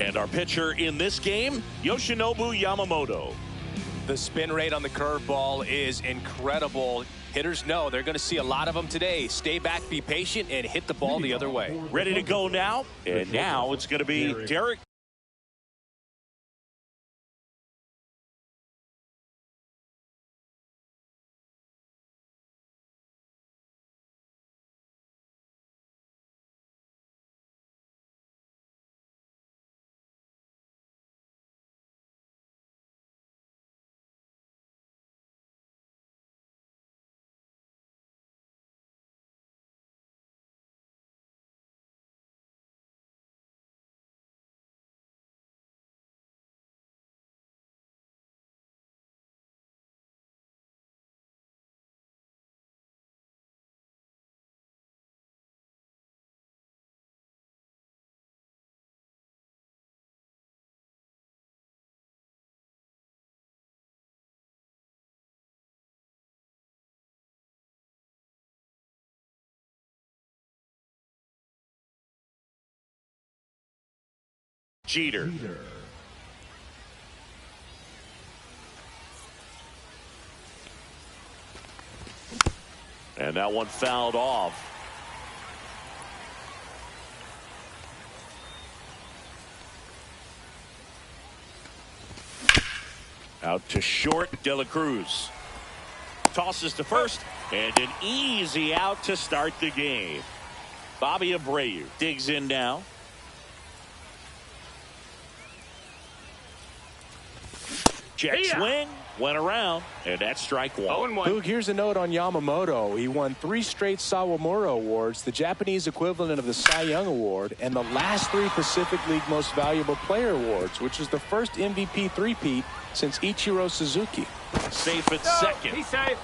And our pitcher in this game, Yoshinobu Yamamoto. The spin rate on the curveball is incredible. Hitters know they're going to see a lot of them today. Stay back, be patient, and hit the ball the other way. Ready to go now. And now it's going to be Derek. Jeter. And that one fouled off. Out to short, De La Cruz. Tosses to first, and an easy out to start the game. Bobby Abreu digs in now. Jet swing, went around, and that's strike one. Luke, here's a note on Yamamoto. He won 3 straight Sawamura Awards, the Japanese equivalent of the Cy Young Award, and the last 3 Pacific League Most Valuable Player Awards, which is the first MVP three-peat since Ichiro Suzuki. Safe at second. He's safe.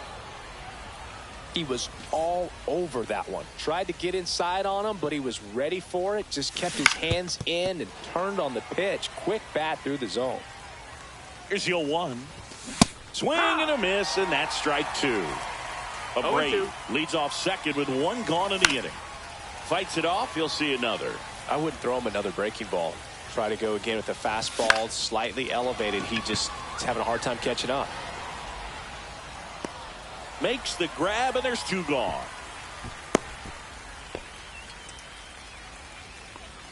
He was all over that one. Tried to get inside on him, but he was ready for it. Just kept his hands in and turned on the pitch. Quick bat through the zone. Here's your 1. Swing and a miss, and that's strike 2. Abreu leads off second with 1 gone in the inning. Fights it off, he'll see another. I wouldn't throw him another breaking ball. Try to go again with the fastball, slightly elevated. He just is having a hard time catching up. Makes the grab, and there's 2 gone.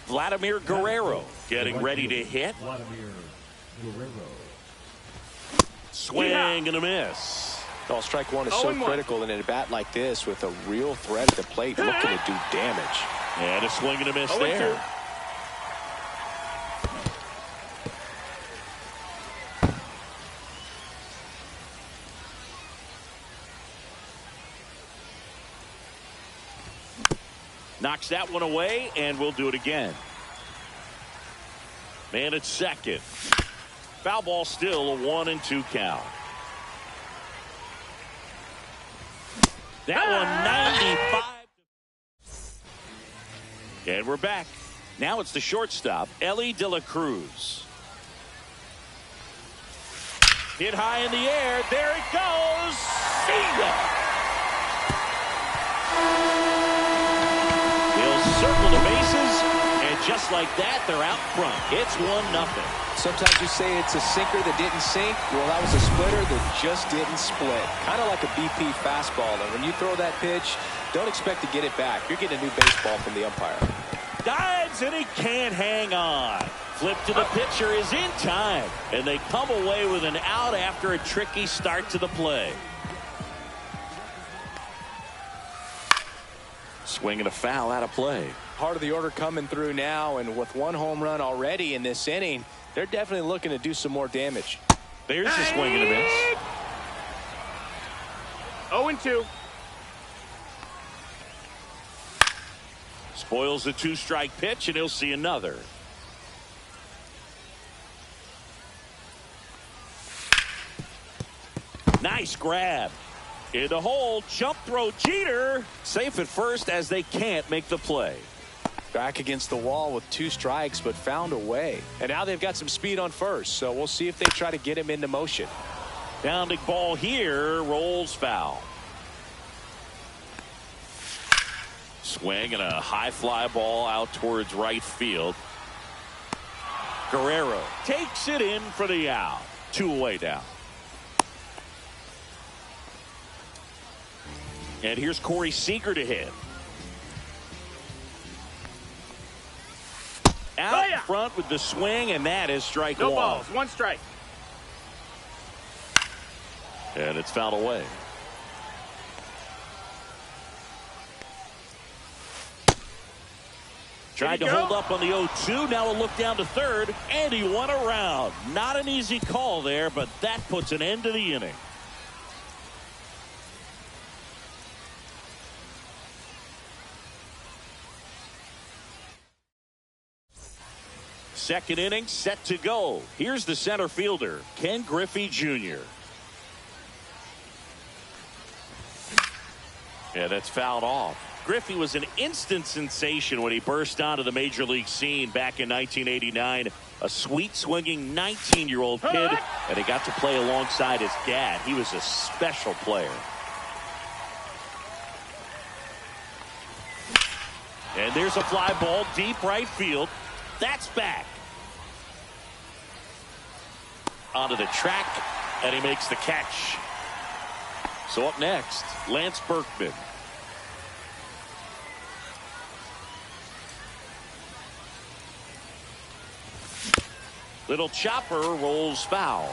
Vladimir Guerrero getting ready to hit. Swing and a miss. Well, strike 1 is so critical in a bat like this with a real threat at the plate looking to do damage. And a swing and a miss there. Knocks that one away, and we'll do it again. Man at second. Foul ball, still a 1-2 count. That one 95. And we're back. Now it's the shortstop, Elly De La Cruz. Hit high in the air. There it goes. See ya. He'll circle the bases, and just like that, they're out front. It's 1-0. Sometimes you say it's a sinker that didn't sink. Well, that was a splitter that just didn't split. Kind of like a BP fastball. And when you throw that pitch, don't expect to get it back. You're getting a new baseball from the umpire. Dives, and he can't hang on. Flip to the pitcher is in time, and they come away with an out after a tricky start to the play. Swing and a foul out of play. Part of the order coming through now, and with 1 home run already in this inning, they're definitely looking to do some more damage. There's a swing and a miss. 0-2. Spoils the 2-strike pitch, and he'll see another. Nice grab. In the hole, jump throw, Jeter. Safe at first as they can't make the play. Back against the wall with 2 strikes, but found a way. And now they've got some speed on first, so we'll see if they try to get him into motion. Pounding ball here, rolls foul. Swing and a high fly ball out towards right field. Guerrero takes it in for the out. 2 away now. And here's Corey Seager to hit. Out in front with the swing, and that is strike one. No balls, 1 strike. And it's fouled away. Tried to hold up on the 0-2. Now a look down to third, and he won a round. Not an easy call there, but that puts an end to the inning. Second inning set to go. Here's the center fielder, Ken Griffey Jr. Yeah, that's fouled off. Griffey was an instant sensation when he burst onto the major league scene back in 1989. A sweet swinging 19-year-old kid, and he got to play alongside his dad. He was a special player. And there's a fly ball deep right field. That's back. Onto the track, and he makes the catch. So up next, Lance Berkman. Little chopper rolls foul.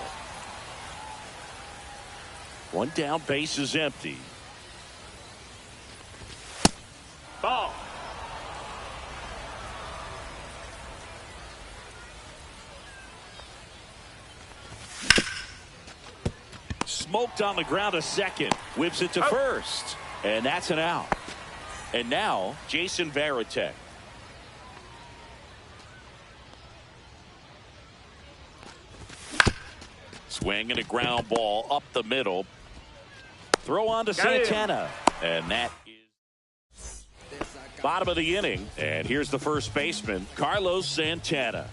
1 down, base is empty. Ball. Smoked on the ground to second. Whips it to first. And that's an out. And now, Jason Varitek. Swing and a ground ball up the middle. Throw on to Santana. And that is bottom of the inning. And here's the first baseman, Carlos Santana.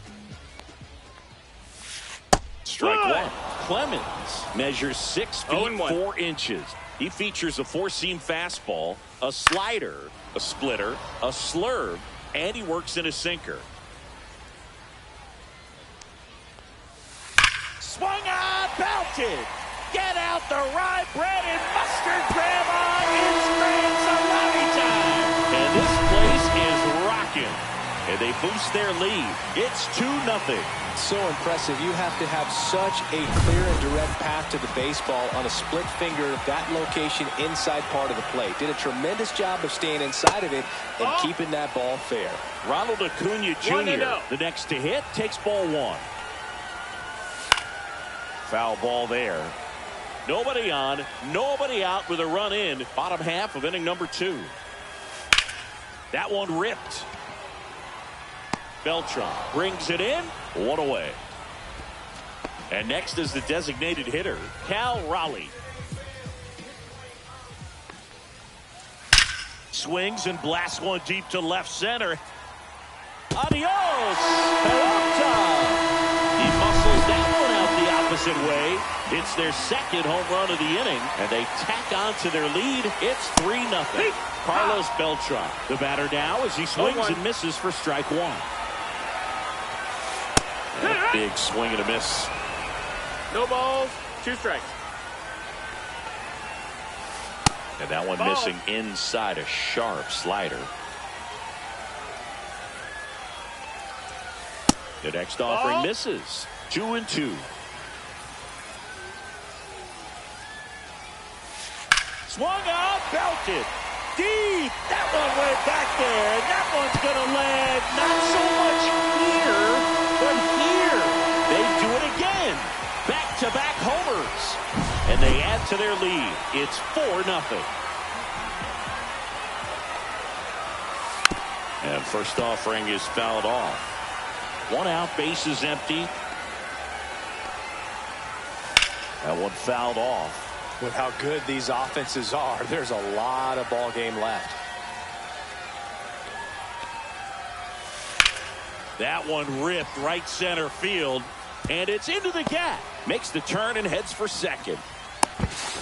Strike one. Clemens measures 6 feet 4 inches. He features a 4-seam fastball, a slider, a splitter, a slurve, and he works in a sinker. Swung on, belted. Get out the rye bread and mustard, Grandma. It's grand salami time. And this place is rocking. And they boost their lead. It's 2-0. So impressive. You have to have such a clear and direct path to the baseball on a split finger, that location inside part of the plate. Did a tremendous job of staying inside of it and keeping that ball fair. Ronald Acuna Jr., the next to hit, takes ball 1. Foul ball there. Nobody on, nobody out with a run in. Bottom half of inning number 2. That one ripped. Beltran brings it in. 1 away. And next is the designated hitter, Cal Raleigh. Swings and blasts one deep to left center. Adios, Pelota. He muscles that one out the opposite way. It's their second home run of the inning, and they tack on to their lead. It's 3-0. Carlos Beltran, the batter now, as he swings and misses for strike 1. And a big swing and a miss. No balls, 2 strikes. And that one missing inside, a sharp slider. The next offering misses. 2-2. Swung out, belted. Deep. That one went back there. And that one's going to land not so much here, but here. They do it again. Back-to-back homers. And they add to their lead. It's 4-0. And first offering is fouled off. 1 out, base is empty. That one fouled off. With how good these offenses are, there's a lot of ball game left. That one ripped right center field, and it's into the gap. Makes the turn and heads for second.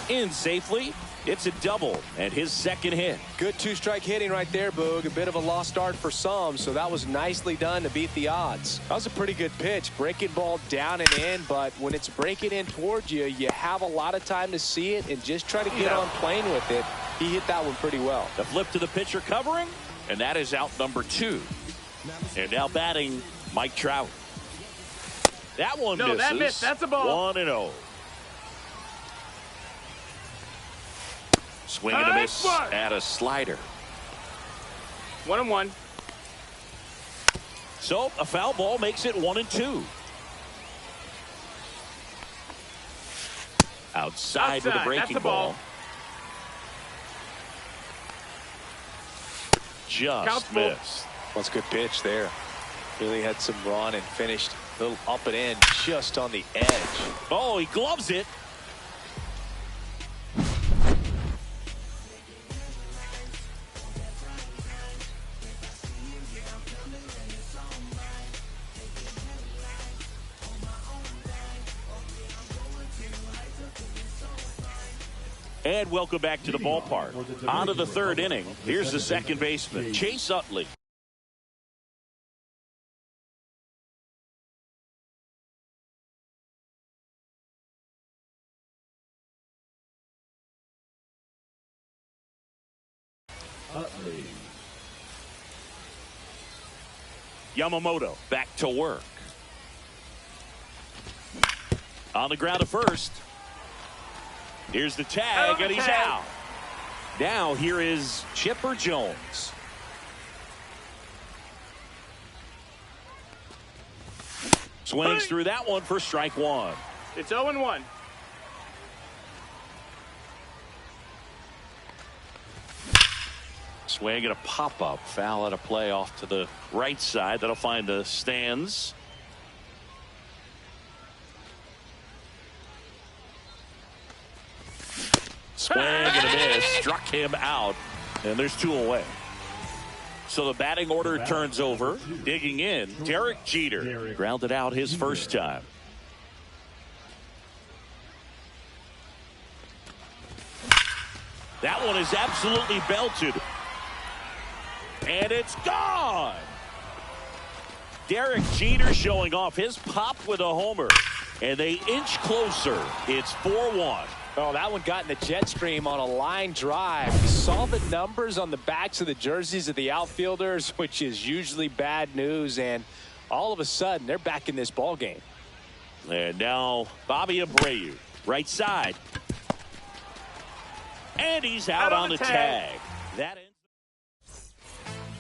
In safely, It's a double and his second hit. Good two-strike hitting right there, Boog. A bit of a lost start for some, so that was nicely done to beat the odds. That was a pretty good pitch. Breaking ball down and in, but when it's breaking in towards you, you have a lot of time to see it and just try to get on plane with it. He hit that one pretty well. The flip to the pitcher covering, and that is out number 2. And now batting Mike Trout. That one misses. That missed. That's a ball. 1-0. Swing and a miss at a slider. 1-1. So a foul ball makes it 1-2. Outside with a breaking ball. Just missed. That's a good pitch there. Really had some run and finished a little up and in just on the edge. Oh, he gloves it. And welcome back to the ballpark. On to the third inning. Here's the second baseman, Chase Utley. Yamamoto back to work. On the ground to first. Here's the tag, and he's out. Now here is Chipper Jones. Swings through that one for strike 1. It's 0-1. Swing and a pop-up. Foul at a play off to the right side. That'll find the stands. Swing and a miss. Struck him out. And there's 2 away. So the batting order turns over. Digging in, Derek Jeter. Grounded out his first time. That one is absolutely belted. And it's gone. Derek Jeter showing off his pop with a homer. And they inch closer. It's 4-1. Oh, that one got in the jet stream on a line drive. We saw the numbers on the backs of the jerseys of the outfielders, which is usually bad news. And all of a sudden, they're back in this ball game. And now Bobby Abreu, right side. And he's out on the tag. That ends.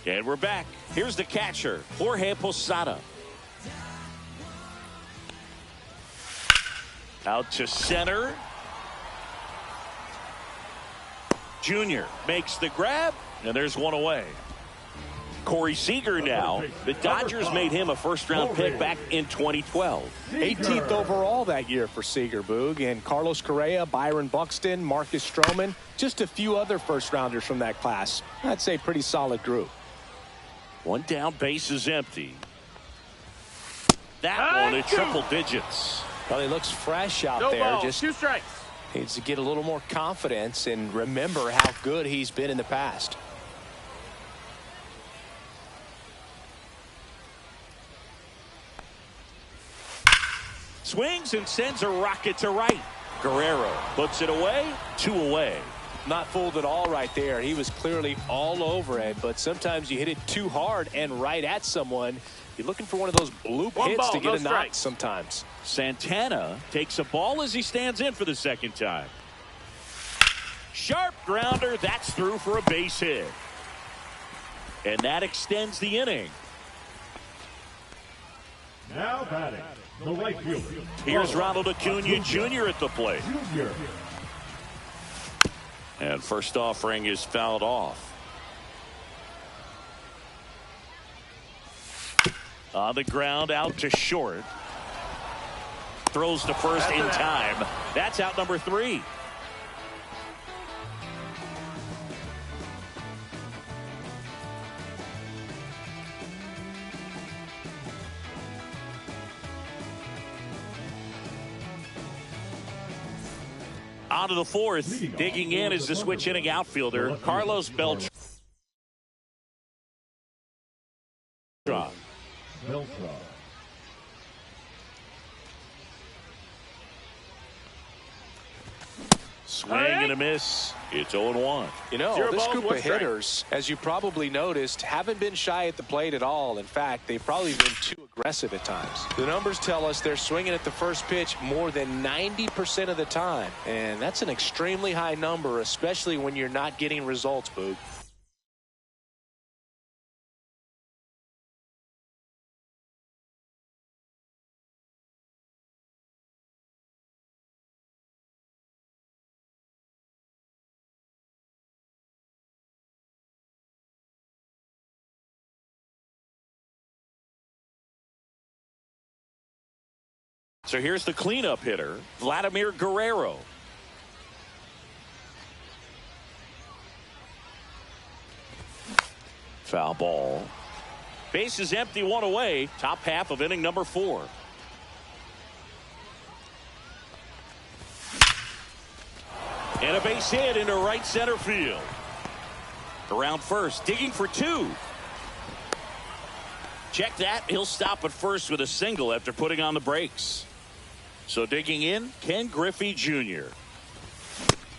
And we're back. Here's the catcher, Jorge Posada. Out to center. Junior makes the grab, and there's one away. Corey Seager now. The Dodgers made him a first-round pick back in 2012. 18th overall that year for Seager, Boog. And Carlos Correa, Byron Buxton, Marcus Stroman, just a few other first-rounders from that class. I'd say pretty solid group. One down, base is empty. That one at triple digits. Well, he looks fresh out there. Ball, just 2 strikes. needs to get a little more confidence and remember how good he's been in the past. Swings and sends a rocket to right. Guerrero puts it away. 2 away. Not fooled at all right there. He was clearly all over it, but sometimes you hit it too hard and right at someone. You're looking for one of those bloop hits to get a knock sometimes. Santana takes a ball as he stands in for the second time. Sharp grounder. That's through for a base hit. And that extends the inning. Now batting, the right fielder. Here's Ronald Acuna Jr. at the plate. And first offering is fouled off. On the ground, out to short. Throws to first in time. That's out number 3. On to the fourth. Digging in is the switch hitting outfielder, Carlos Beltran. Swing and a miss. It's 0-1. You know, Zero this balls, group one of strike. hitters, as you probably noticed, haven't been shy at the plate at all. In fact, they've probably been too aggressive at times. The numbers tell us they're swinging at the first pitch more than 90% of the time. And that's an extremely high number, especially when you're not getting results, Boog. So here's the cleanup hitter, Vladimir Guerrero. Foul ball. Base is empty, one away. Top half of inning number 4. And a base hit into right center field. Around first, digging for 2. Check that. He'll stop at first with a single after putting on the brakes. So digging in, Ken Griffey Jr.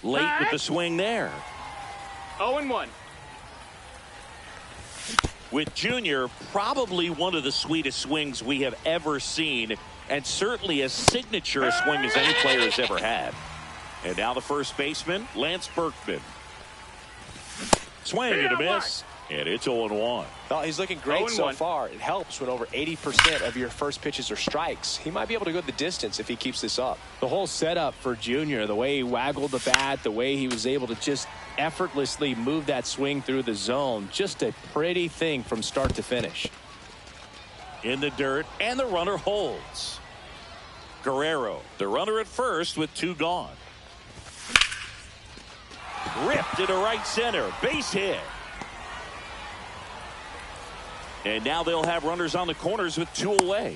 Late with the swing there. 0-1. With Jr., probably one of the sweetest swings we have ever seen, and certainly as signature a swing as any player has ever had. And now the first baseman, Lance Berkman. Swing and a miss, and it's 0-1. Oh, he's looking great so 0-1. far. It helps when over 80% of your first pitches are strikes. He might be able to go the distance if he keeps this up. The whole setup for Junior, the way he waggled the bat, the way he was able to just effortlessly move that swing through the zone, just a pretty thing from start to finish. In the dirt, and the runner holds. Guerrero, the runner at first with 2 gone. Ripped into right center, base hit. And now they'll have runners on the corners with 2 away.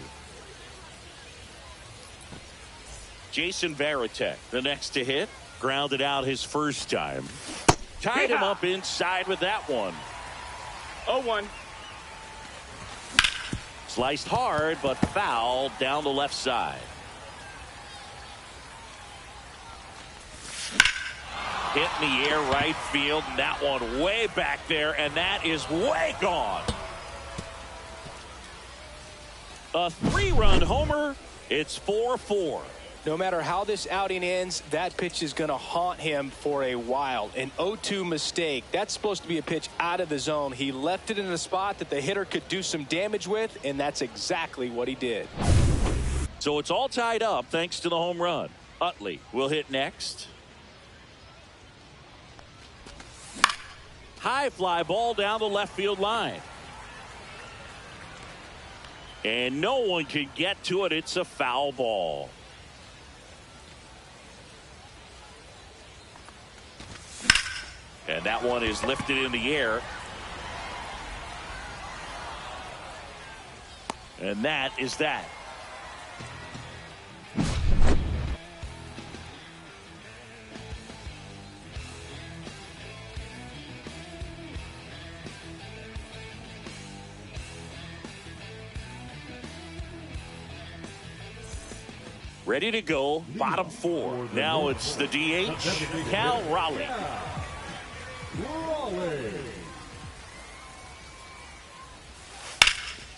Jason Varitek, the next to hit, grounded out his first time. Tied him up inside with that one. 0-1. Sliced hard, but foul down the left side. Hit in the air right field, and that one way back there, and that is way gone. A 3-run homer. It's 4-4. No matter how this outing ends, that pitch is going to haunt him for a while. An 0-2 mistake. That's supposed to be a pitch out of the zone. He left it in a spot that the hitter could do some damage with, and that's exactly what he did. So it's all tied up thanks to the home run. Utley will hit next. High fly ball down the left field line. And no one can get to it. It's a foul ball. And that one is lifted in the air. And that is that. Ready to go, bottom 4. Now it's the DH, Cal Raleigh.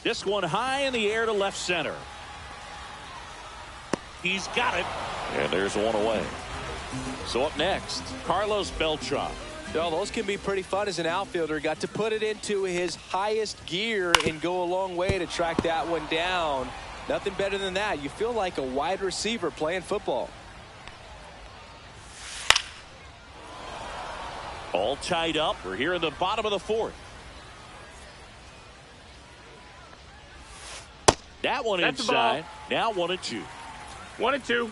This one high in the air to left center. He's got it. And there's one away. So up next, Carlos Beltran. Well, those can be pretty fun as an outfielder. Got to put it into his highest gear and go a long way to track that one down. Nothing better than that. You feel like a wide receiver playing football. All tied up. We're here in the bottom of the 4th. That one That's inside. Now 1-2. 1-2.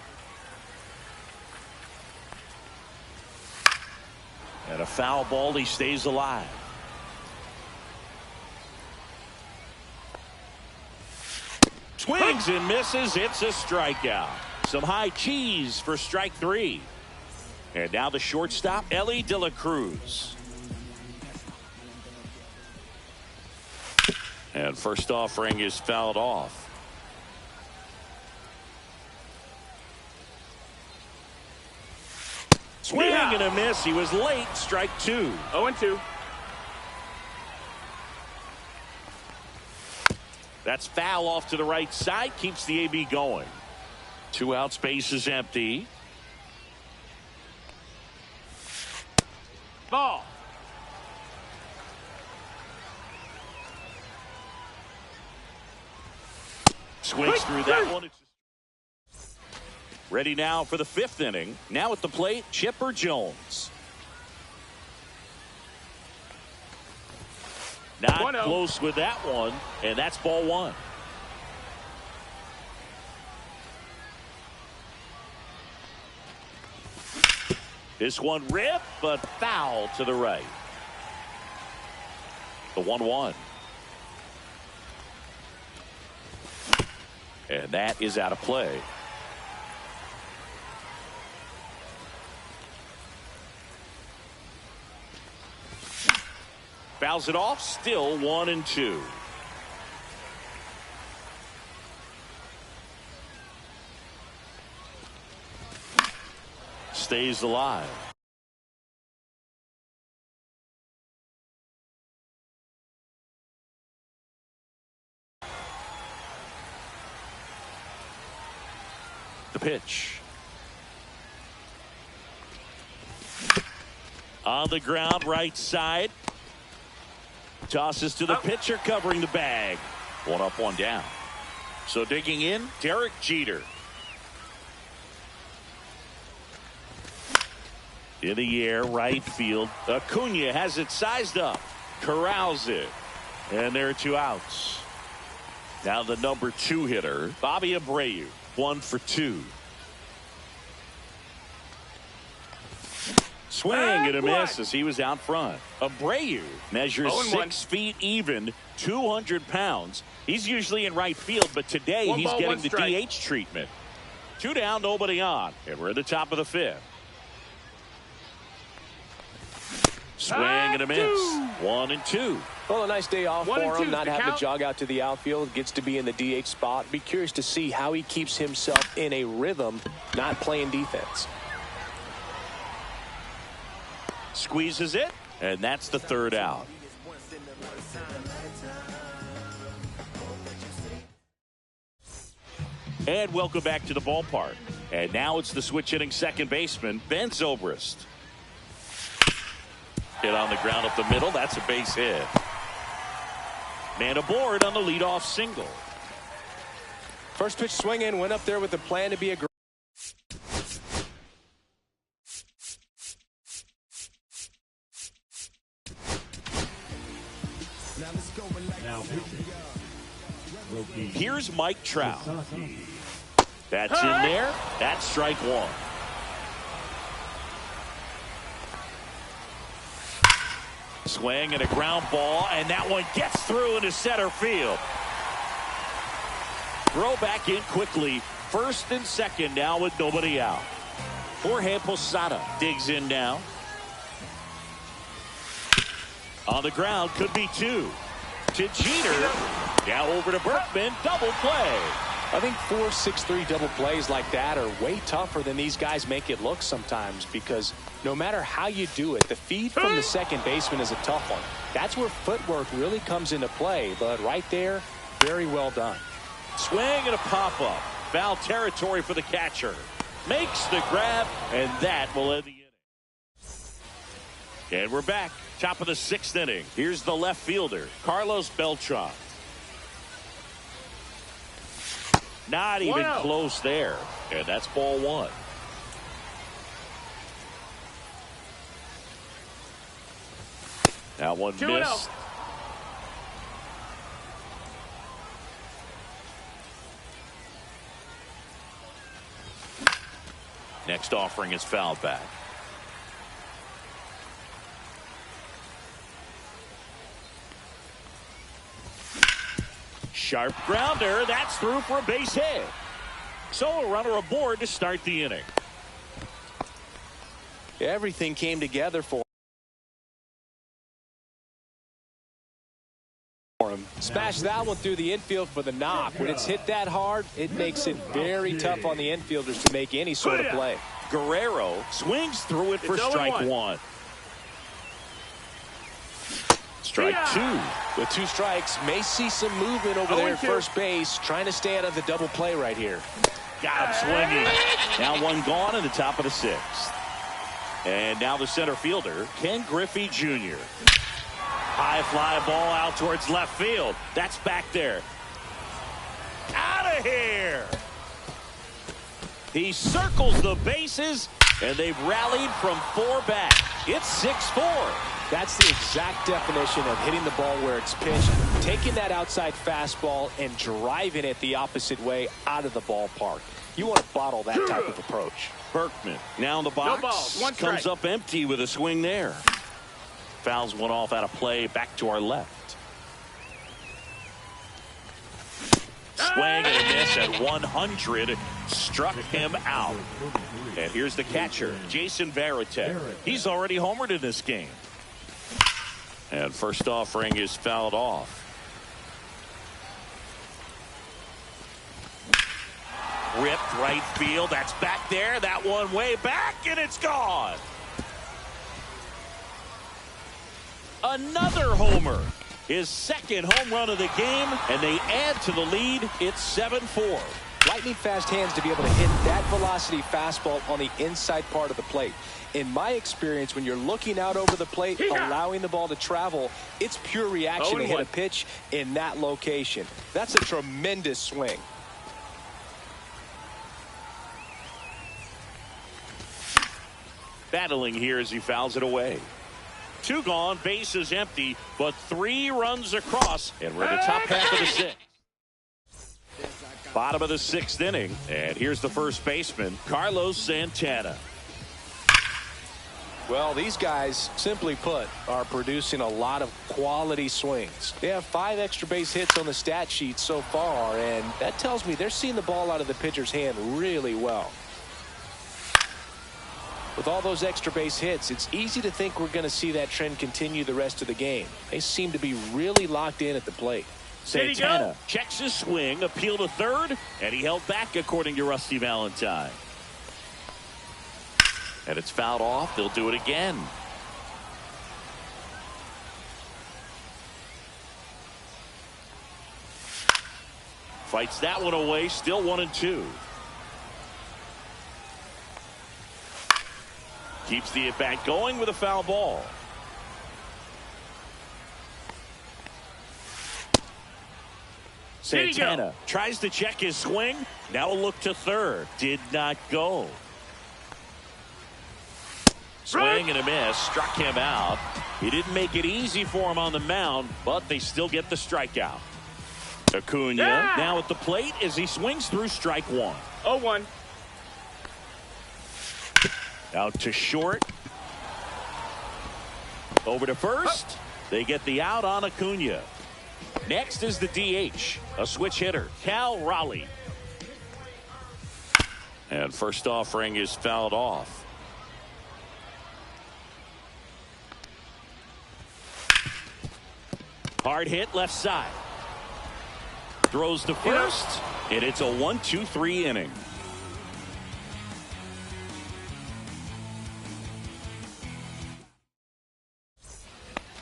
And a foul ball. He stays alive. Swings and misses. It's a strikeout. Some high cheese for strike 3. And now the shortstop, Elly De La Cruz. And first offering is fouled off. Swing and a miss. He was late. Strike two. 0-2. That's foul off to the right side. Keeps the AB going. 2 outs. Base is empty. Ball. Swings through that one. Ready now for the 5th inning. Now at the plate, Chipper Jones. Not 1-0. close with that one, and that's ball 1. This one ripped, but foul to the right. The 1-1. And that is out of play. Fouls it off, still 1-2. Stays alive. The pitch. On the ground, right side. Tosses to the pitcher, covering the bag. 1 up, 1 down. So digging in, Derek Jeter. In the air, right field. Acuna has it sized up. Corrals it. And there are 2 outs. Now the number 2 hitter, Bobby Abreu. 1 for 2. Swing and a miss as he was out front. Abreu measures 6 feet even, 200 pounds. He's usually in right field, but today he's getting the DH treatment. 2 down, nobody on, and we're at the top of the 5th. Swing and a miss. 1-2. Well, a nice day off for 1-2, him, not having to jog out to the outfield. Gets to be in the DH spot. Be curious to see how he keeps himself in a rhythm, not playing defense. Squeezes it, and that's the 3rd out. And welcome back to the ballpark. And now it's the switch hitting second baseman, Ben Zobrist. Hit on the ground up the middle. That's a base hit. Man aboard on the leadoff single. First pitch swing in, went up there with the plan to be a Now pitching. Roki Here's Mike Trout. Sasaki. That's in there. That's strike 1. Swing and a ground ball, and that one gets through into center field. Throw back in quickly. 1st and 2nd now with nobody out. Jorge Posada digs in now. On the ground, could be 2. To Jeter. Now over to Berkman. Double play. I think 4-6-3 double plays like that are way tougher than these guys make it look sometimes, because no matter how you do it, the feed from the second baseman is a tough one. That's where footwork really comes into play, but right there, very well done. Swing and a pop-up. Foul territory for the catcher. Makes the grab, and that will end the inning. And we're back. Top of the 6th inning. Here's the left fielder, Carlos Beltran. Not even close there. And that's ball 1. That one missed. Next offering is fouled back. Sharp grounder. That's through for a base hit. So a runner aboard to start the inning. Everything came together for him. Smash that one through the infield for the knock. When it's hit that hard, it makes it very tough on the infielders to make any sort of play. Guerrero swings through it for strike one. Strike two. With 2 strikes, may see some movement over there at first base, trying to stay out of the double play right here. Got him swinging. Now one gone in the top of the 6th. And now the center fielder, Ken Griffey Jr. High fly ball out towards left field. That's back there. Out of here. He circles the bases, and they've rallied from 4 back. It's 6-4. That's the exact definition of hitting the ball where it's pitched, taking that outside fastball and driving it the opposite way out of the ballpark. You want to bottle that type of approach. Berkman now in the box. No balls, 1 strike. Comes up empty with a swing there. Fouls one off out of play back to our left. Swing and a miss at 100. Struck him out. And here's the catcher, Jason Varitek. He's already homered in this game. And first offering is fouled off. Ripped right field. That's back there. That one way back, and it's gone. Another homer. His 2nd home run of the game, and they add to the lead. It's 7-4. Lightning fast hands to be able to hit that velocity fastball on the inside part of the plate. In my experience, when you're looking out over the plate, allowing the ball to travel, it's pure reaction to hit a pitch in that location. That's a tremendous swing. Battling here as he fouls it away. 2 gone, base is empty, but 3 runs across, and we're in the top half of the 6th. Bottom of the 6th inning, and here's the first baseman, Carlos Santana. Well, these guys, simply put, are producing a lot of quality swings. They have 5 extra base hits on the stat sheet so far, and that tells me they're seeing the ball out of the pitcher's hand really well. With all those extra base hits, it's easy to think we're going to see that trend continue the rest of the game. They seem to be really locked in at the plate. Santana checks his swing, appeal to third, and he held back according to Rusty Valentine. And it's fouled off. They'll do it again. Fights that one away. Still 1-2. Keeps the at-bat going with a foul ball. Santana tries to check his swing. Now a look to third. Did not go. Swing and a miss. Struck him out. He didn't make it easy for him on the mound, but they still get the strikeout. Acuna now at the plate as he swings through strike 1. 0-1. Out to short. Over to first. They get the out on Acuna. Next is the DH, a switch hitter, Cal Raleigh. And first offering is fouled off. Hard hit left side. Throws to first, and it's a 1-2-3 inning.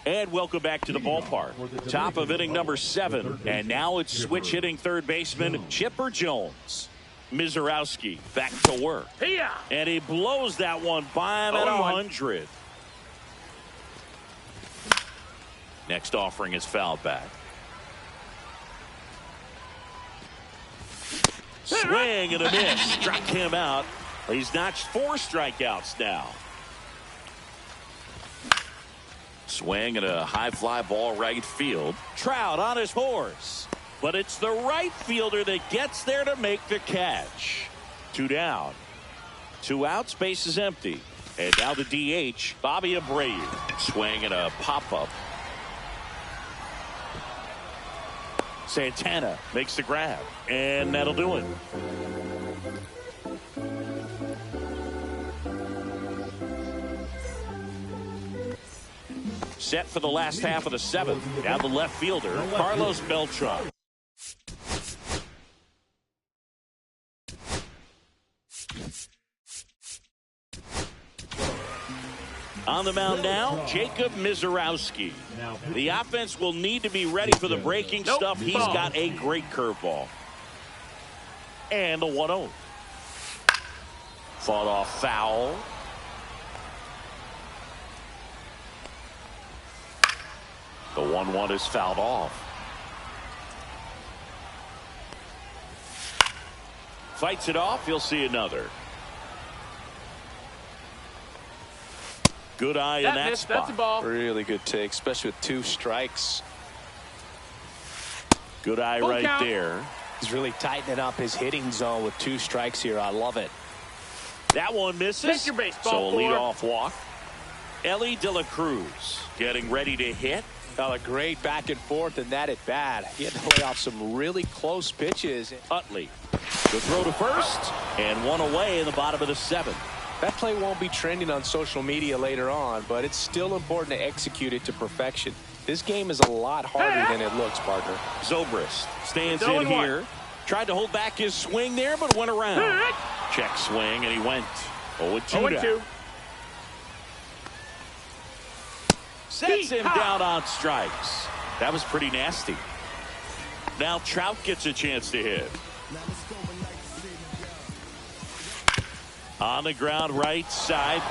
And welcome back to the ballpark. Top of inning number 7. And now it's switch hitting third baseman Chipper Jones. Mizorowski back to work. And he blows that one by him at 100. Next offering is fouled back. Swing and a miss. Struck him out. He's notched 4 strikeouts now. Swing and a high fly ball right field. Trout on his horse. But it's the right fielder that gets there to make the catch. 2 down. 2 outs, base is empty. And now the DH, Bobby Abreu. Swing and a pop-up. Santana makes the grab. And that'll do it. set for the last half of the seventh. Now the left fielder, Carlos Beltran. On the mound now, Jacob Misiorowski. The offense will need to be ready for the breaking stuff. He's got a great curveball. And the 1-0. Fought off foul. The 1-1 is fouled off. Fights it off. You'll see another. Good eye in that spot. That's a ball. Really good take, especially with 2 strikes. Good eye Full right count. there. He's really tightening up his hitting zone with 2 strikes here. I love it. That one misses. Take your baseball, So a four. leadoff walk. Ellie De La Cruz getting ready to hit. Well, a great back and forth, and that at bat. He had to lay off some really close pitches. Utley. The throw to first, and one away in the bottom of the 7th. That play won't be trending on social media later on, but it's still important to execute it to perfection. This game is a lot harder than it looks, partner. Zobrist stands It's 0-1. in here. Tried to hold back his swing there, but went around. Check swing, and he went 0-2 down. 0-2. Sets him down on strikes. That was pretty nasty. Now Trout gets a chance to hit. On the ground, right side.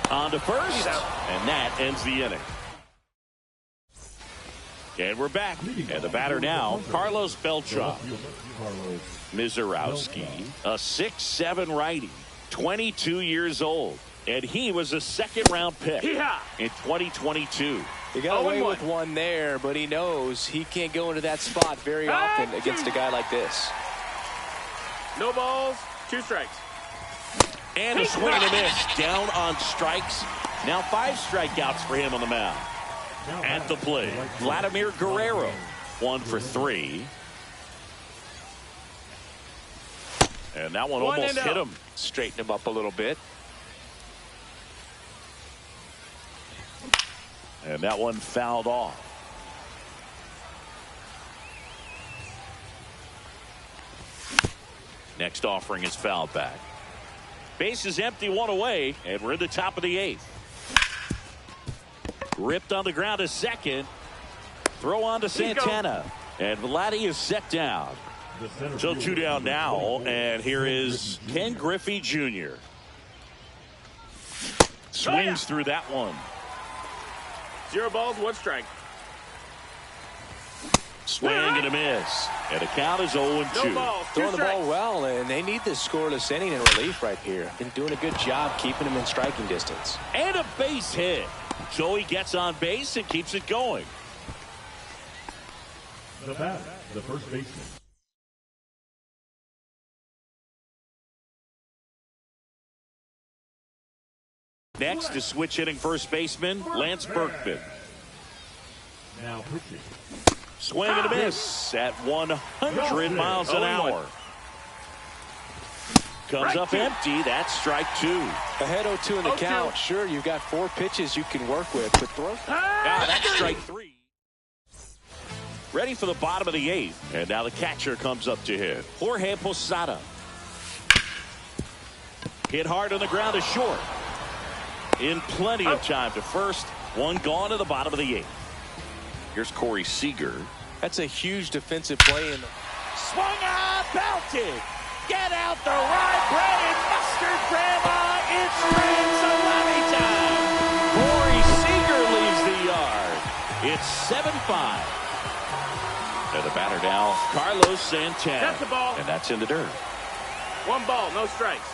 On to first. And that ends the inning. And we're back. And the batter now, Carlos Beltran. Misiorowski, a 6'7" righty, 22 years old. And he was a second-round pick in 2022. He got away 0-1. with one there, but he knows he can't go into that spot very often against a guy like this. No balls, 2 strikes. And a swing and a miss. Down on strikes. Now 5 strikeouts for him on the mound. At the plate, Vladimir Guerrero, 1 for 3. And that one almost hit him. Straighten him up a little bit. And that one fouled off. Next offering is fouled back. Base is empty, 1 away, and we're in the top of the 8th. Ripped on the ground to second. Throw on to Santana. And Vladdy is set down. So 2 down now, and here is Ken Griffey Jr. Swings through that one. 0 balls, 1 strike. Swing and a miss. And the count is 0-2. No balls, 2 Throwing the strikes. ball well, and they need this scoreless inning in relief right here. Been doing a good job keeping him in striking distance. And a base hit. So he gets on base and keeps it going. The bat, the first baseman. Next is switch hitting first baseman Lance Berkman. Now pitching. Swing and a miss at 100 miles an hour. Comes up empty. That's strike 2. Ahead 0-2 in the 0-2. count. Sure, you've got 4 pitches you can work with, but throw. That's strike 3. Ready for the bottom of the 8th. And now the catcher comes up to hit. Jorge Posada. Hit hard on the ground is short. In plenty of time to first. 1 gone to the bottom of the 8th. Here's Corey Seager. That's a huge defensive play. Swung on, belted. Get out the right, bread and mustard, grandma. It's Salami time. Corey Seager leaves the yard. It's 7-5. And the batter now, Carlos Santana. That's the ball. And that's in the dirt. 1 ball, no strikes.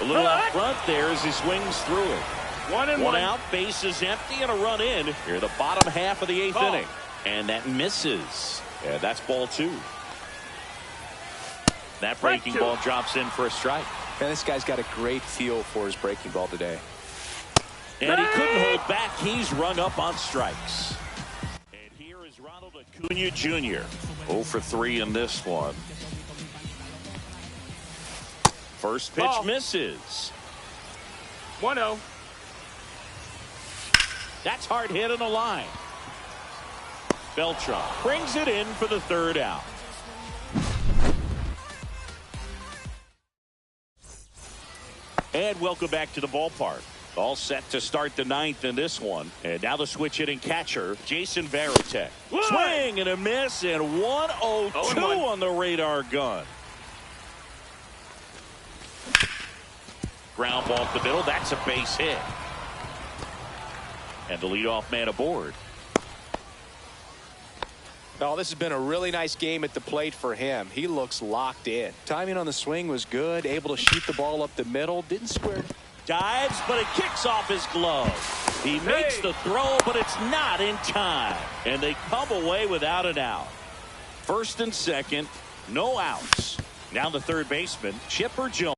A little out front there as he swings through it. 1-1. One out, base is empty, and a run in. Here, the bottom half of the 8th Ball. inning. And that misses. And that's ball 2. That breaking Strike 2. ball drops in for a strike. Man, this guy's got a great feel for his breaking ball today. And he couldn't hold back. He's rung up on strikes. And here is Ronald Acuna Jr. 0 for 3 in this one. First pitch Ball. misses. 1-0. That's hard hit on the line. Beltran brings it in for the third out. And welcome back to the ballpark. All set to start the ninth in this one. And now the switch hitting catcher, Jason Varitek. Swing and a miss, and 1-0-2 on the radar gun. Ground ball up the middle. That's a base hit. And the leadoff man aboard. Oh, this has been a really nice game at the plate for him. He looks locked in. Timing on the swing was good. Able to shoot the ball up the middle. Didn't square. Dives, but it kicks off his glove. He makes the throw, but it's not in time. And they come away without an out. First and second, no outs. Now the third baseman, Chipper Jones.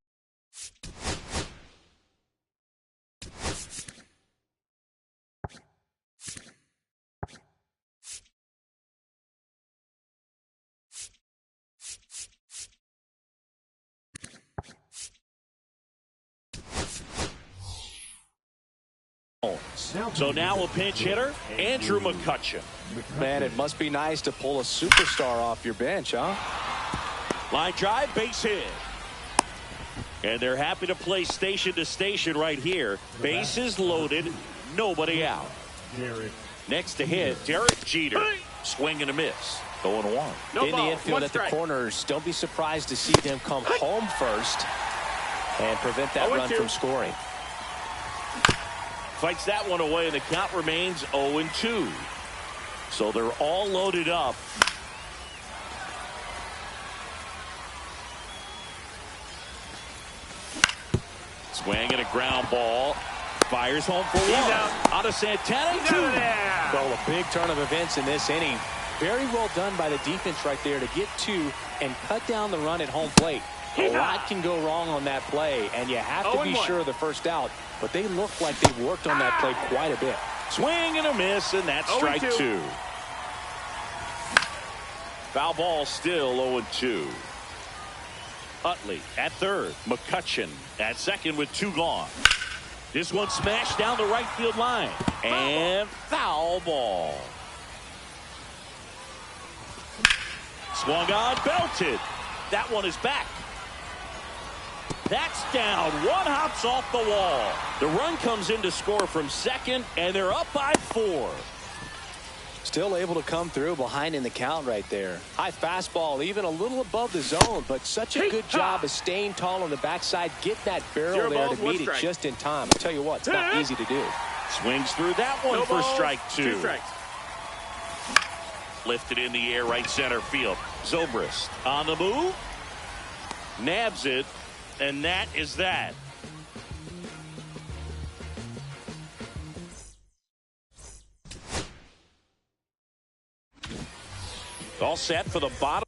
So now a pinch hitter, Andrew McCutchen. Man, it must be nice to pull a superstar off your bench, huh? Line drive, base hit. And they're happy to play station to station right here. Bases loaded, nobody out. Next to hit, Derek Jeter. Swing and a miss. 0-1. In the infield at the corners, don't be surprised to see them come home first and prevent that run from scoring. Fights that one away, and the count remains 0-2. So they're all loaded up. Swing and a ground ball. Fires home for one. Out of Santana, 2. Well, a big turn of events in this inning. Very well done by the defense right there to get 2 and cut down the run at home plate. A lot can go wrong on that play, and you have to be sure of the first out. But they look like they've worked on that play quite a bit. Swing and a miss, and that's strike 2. Foul ball still 0-2. Utley at third. McCutchen at second with 2 gone. This one smashed down the right field line. And foul ball. Swung on, belted. That one is back. That's down. One hops off the wall. The run comes in to score from second, and they're up by 4. Still able to come through behind in the count right there. High fastball, even a little above the zone, but such a good job of staying tall on the backside, getting that barrel there to meet it just in time. I'll tell you what, it's not easy to do. Swings through that one for strike 2. 2 strikes. Lifted in the air, right center field. Zobrist on the move. Nabs it. And that is that. All set for the bottom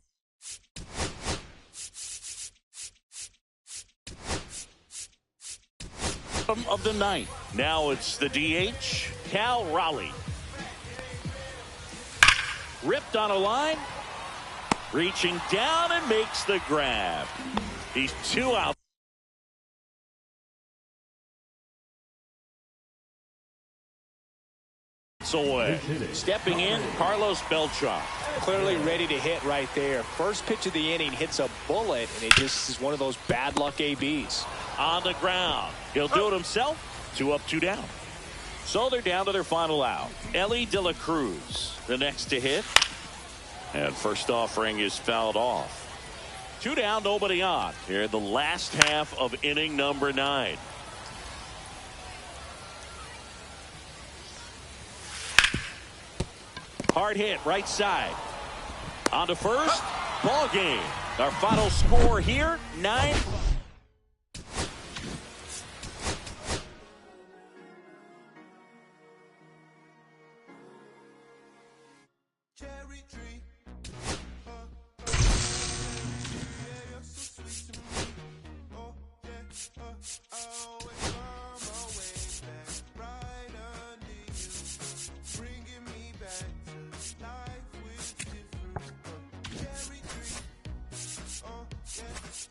of the ninth. Now it's the DH, Cal Raleigh. Ripped on a line. Reaching down and makes the grab. He's 2 out. Away. Stepping in, Carlos Beltran. Clearly ready to hit right there. First pitch of the inning hits a bullet, and it just is one of those bad luck ABs. On the ground. He'll do it himself. 2 up, 2 down. So they're down to their final out. Ellie De La Cruz, the next to hit. And first offering is fouled off. 2 down, nobody on. Here in the last half of inning number 9. Hard hit, right side. On to first. Ball game. Our final score here, 9.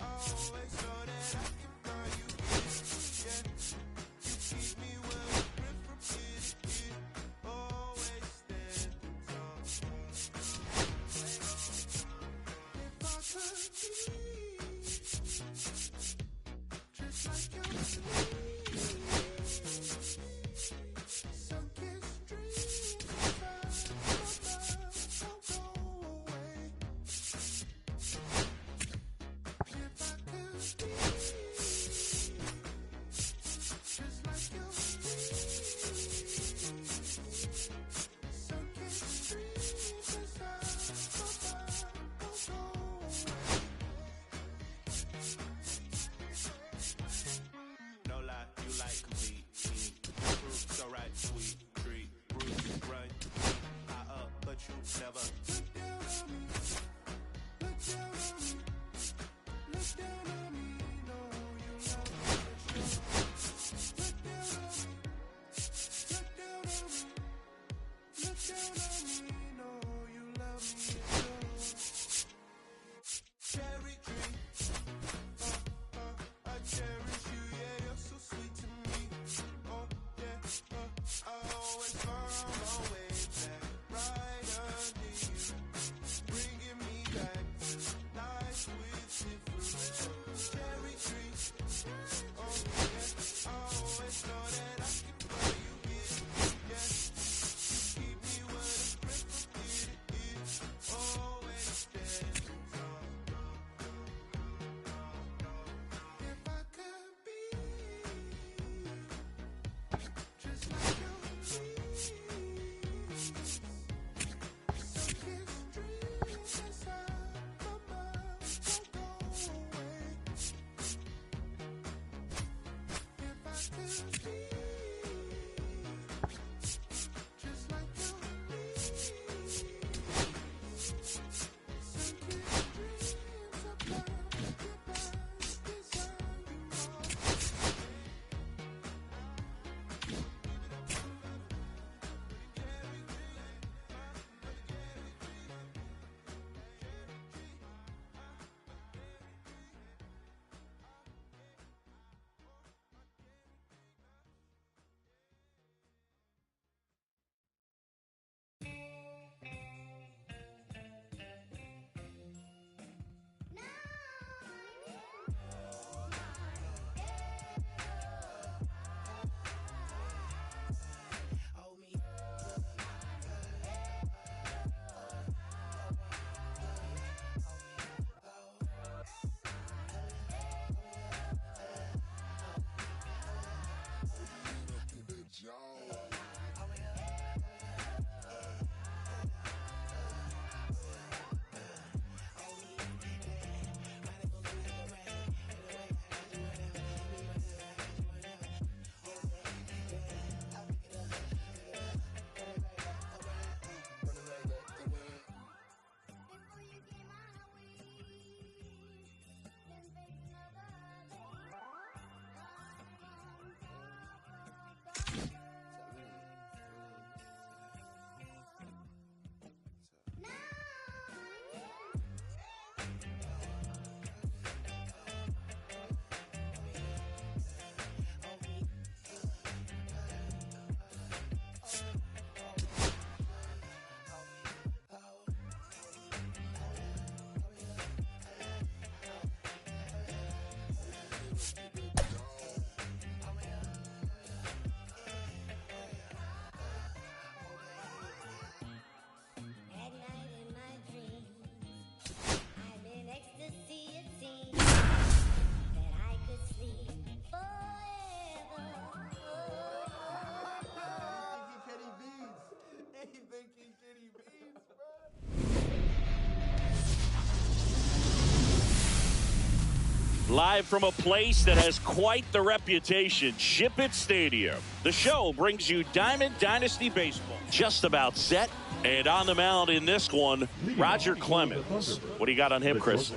Always Live from a place that has quite the reputation, Ship It Stadium. The show brings you Diamond Dynasty Baseball. Just about set. And on the mound in this one, Roger Clemens. What do you got on him, Chris?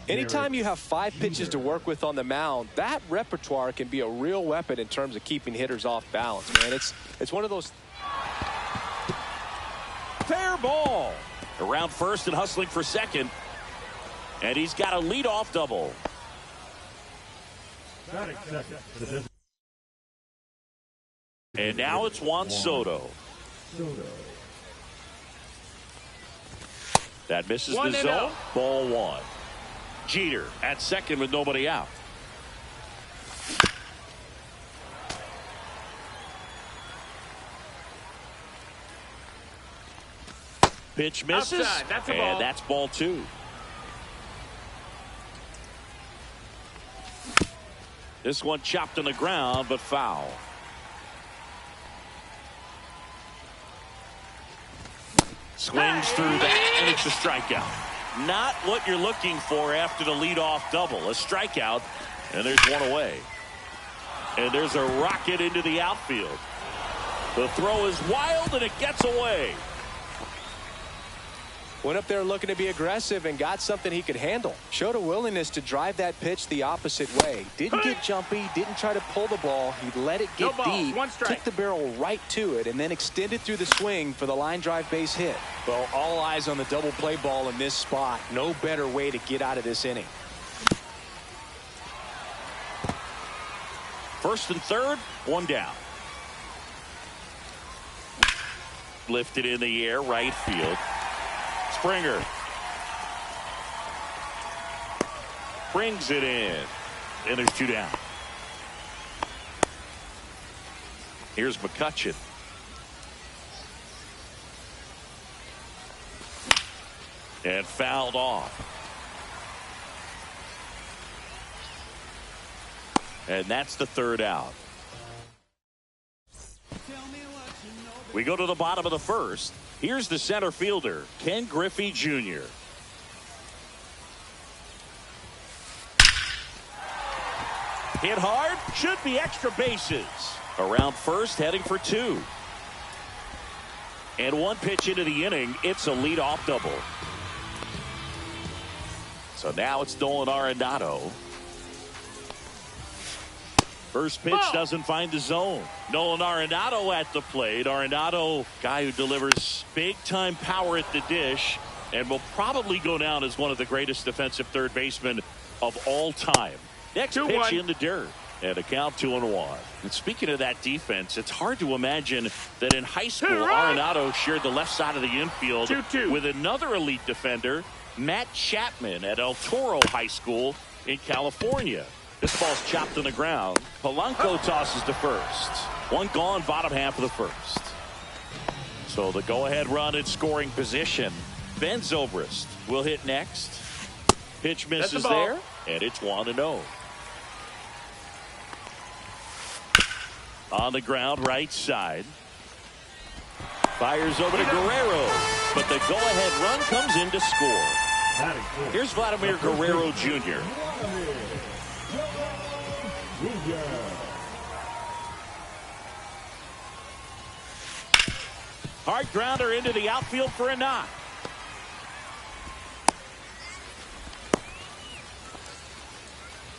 Anytime you have 5 pitches to work with on the mound, that repertoire can be a real weapon in terms of keeping hitters off balance, man. It's one of those. Fair ball. Around first and hustling for second. And he's got a leadoff double. And now it's Juan Soto. That misses the zone. Ball 1. Jeter at second with nobody out. Pitch misses. Outside. That's a ball. And that's ball 2. This one chopped on the ground, but foul. Swings through that, and it's a strikeout. Not what you're looking for after the leadoff double. A strikeout, and there's one away. And there's a rocket into the outfield. The throw is wild, and it gets away. Went up there looking to be aggressive and got something he could handle. Showed a willingness to drive that pitch the opposite way. Didn't get jumpy, didn't try to pull the ball. He let it get deep, took the barrel right to it, and then extended through the swing for the line drive base hit. Well, all eyes on the double play ball in this spot. No better way to get out of this inning. First and third, one down. Lifted in the air, right field. Springer brings it in, and there's 2 down. Here's McCutchen. And fouled off. And that's the 3rd out. We go to the bottom of the 1st. Here's the center fielder, Ken Griffey Jr. Hit hard, should be extra bases. Around first, heading for 2. And 1 pitch into the inning, it's a leadoff double. So now it's Nolan Arenado. First pitch doesn't find the zone. Nolan Arenado at the plate. Arenado, guy who delivers big-time power at the dish and will probably go down as one of the greatest defensive third basemen of all time. Next pitch in the dirt. And a count 2-1. And speaking of that defense, it's hard to imagine that in high school, Arenado shared the left side of the infield with another elite defender, Matt Chapman at El Toro High School in California. This ball's chopped on the ground. Polanco tosses to first. 1 gone, bottom half of the 1st. So the go-ahead run in scoring position. Ben Zobrist will hit next. Pitch misses there, and it's 1-0. On the ground, right side. Fires over to Guerrero, but the go-ahead run comes in to score. Here's Vladimir Guerrero Jr. Hard grounder into the outfield for a knock.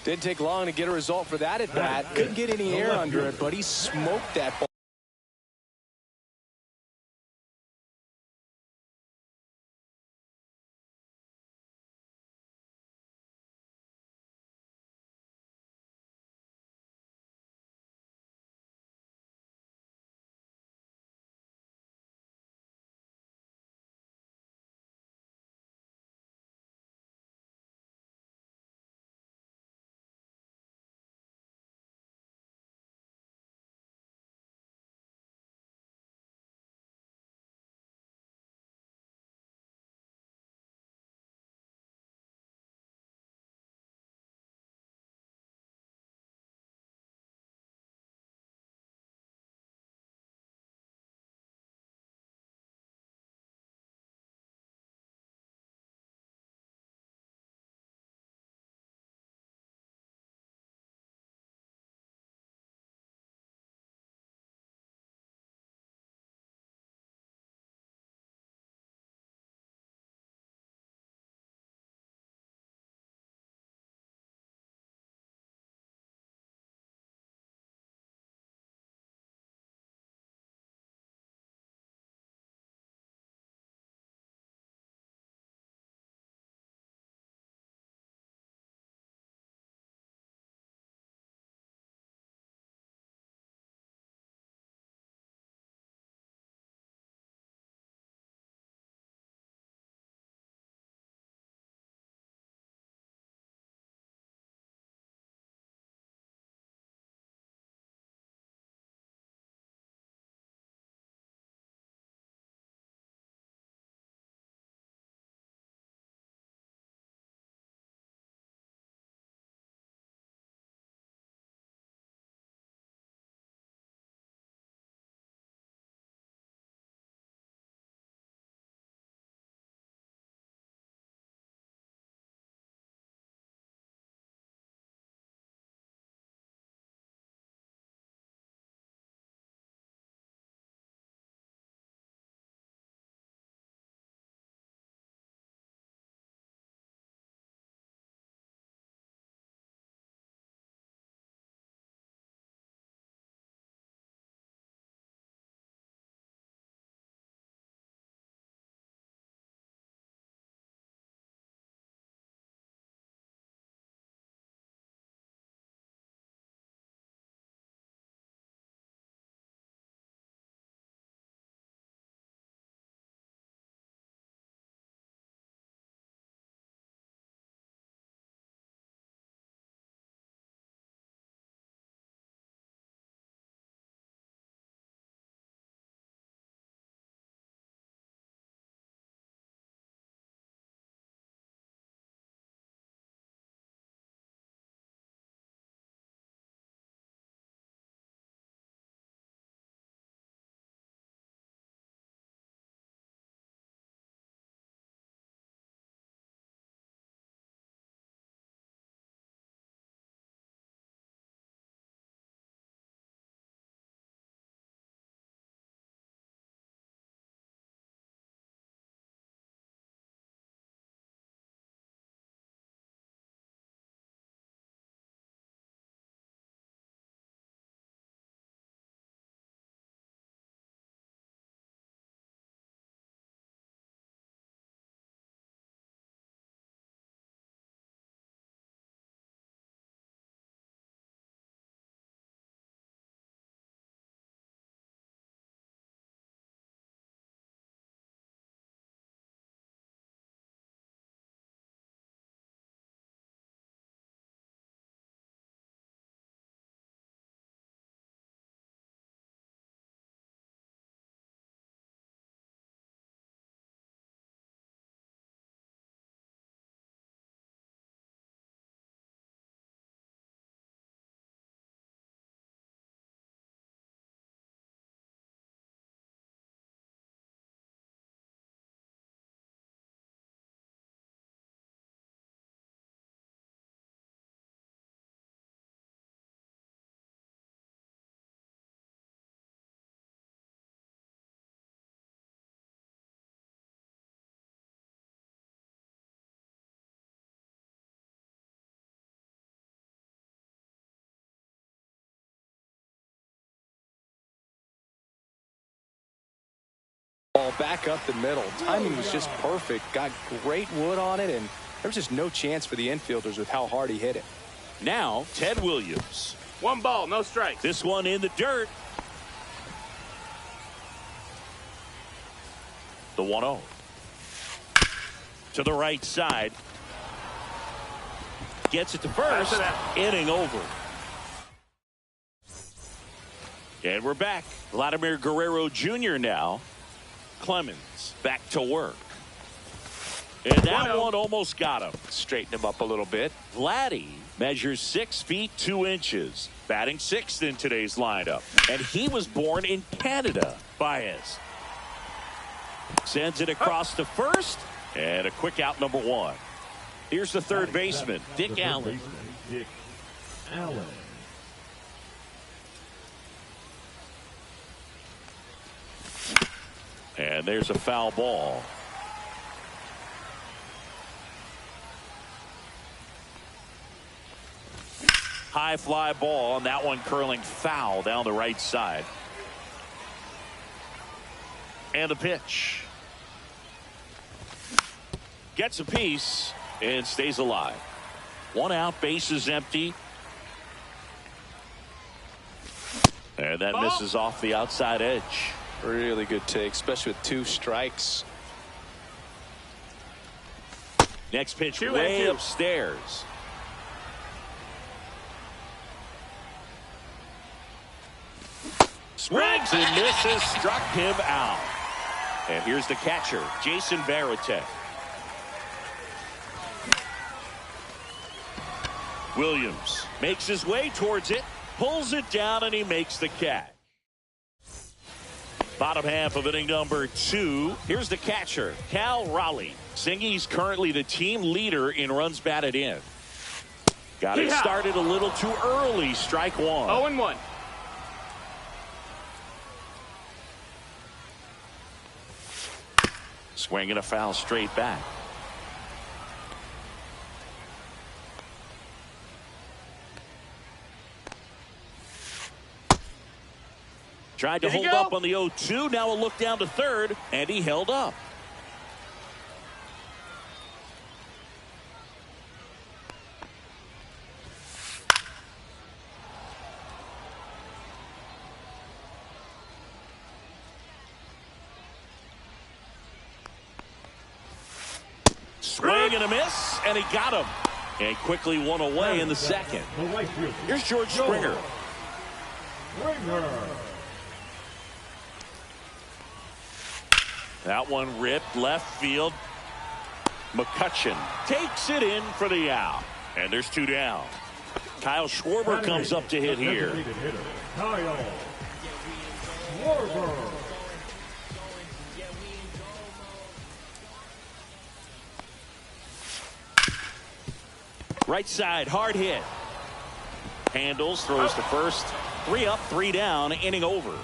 Didn't take long to get a result for that at bat. Couldn't get any air under it, but he smoked that ball. Ball back up the middle. Timing was just perfect. Got great wood on it, and there was just no chance for the infielders with how hard he hit it. Now, Ted Williams. 1 ball, no strikes. This one in the dirt. The 1-0. To the right side. Gets it to first. Inning over. And we're back. Vladimir Guerrero Jr. now. Clemens back to work. And that one almost got him. Straighten him up a little bit. Vladdy measures 6 feet 2 inches. Batting 6th in today's lineup. And he was born in Canada. Baez sends it across to first. And a quick out, number 1. Here's the third baseman, Dick Allen. Dick Allen. And there's a foul ball. High fly ball, and that one curling foul down the right side. And the pitch. Gets a piece and stays alive. 1 out, bases empty. And that misses off the outside edge. Really good take, especially with 2 strikes. Next pitch 2-2. way upstairs. Swings and misses, struck him out. And here's the catcher, Jason Varitek. Williams makes his way towards it, pulls it down, and he makes the catch. Bottom half of inning number 2. Here's the catcher, Cal Raleigh. Singy's currently the team leader in runs batted in. Got it started a little too early. Strike 1. 0-1. Swinging a foul straight back. Tried to hold up on the 0-2. Now a look down to third, and he held up. Swing and a miss, and he got him. And quickly one away in the second. Here's George Springer. That one ripped left field. McCutchen takes it in for the out. And there's 2 down. Kyle Schwarber comes up to hit here. Kyle Schwarber. Right side, hard hit. Handles, throws to first. 3 up, 3 down, inning over.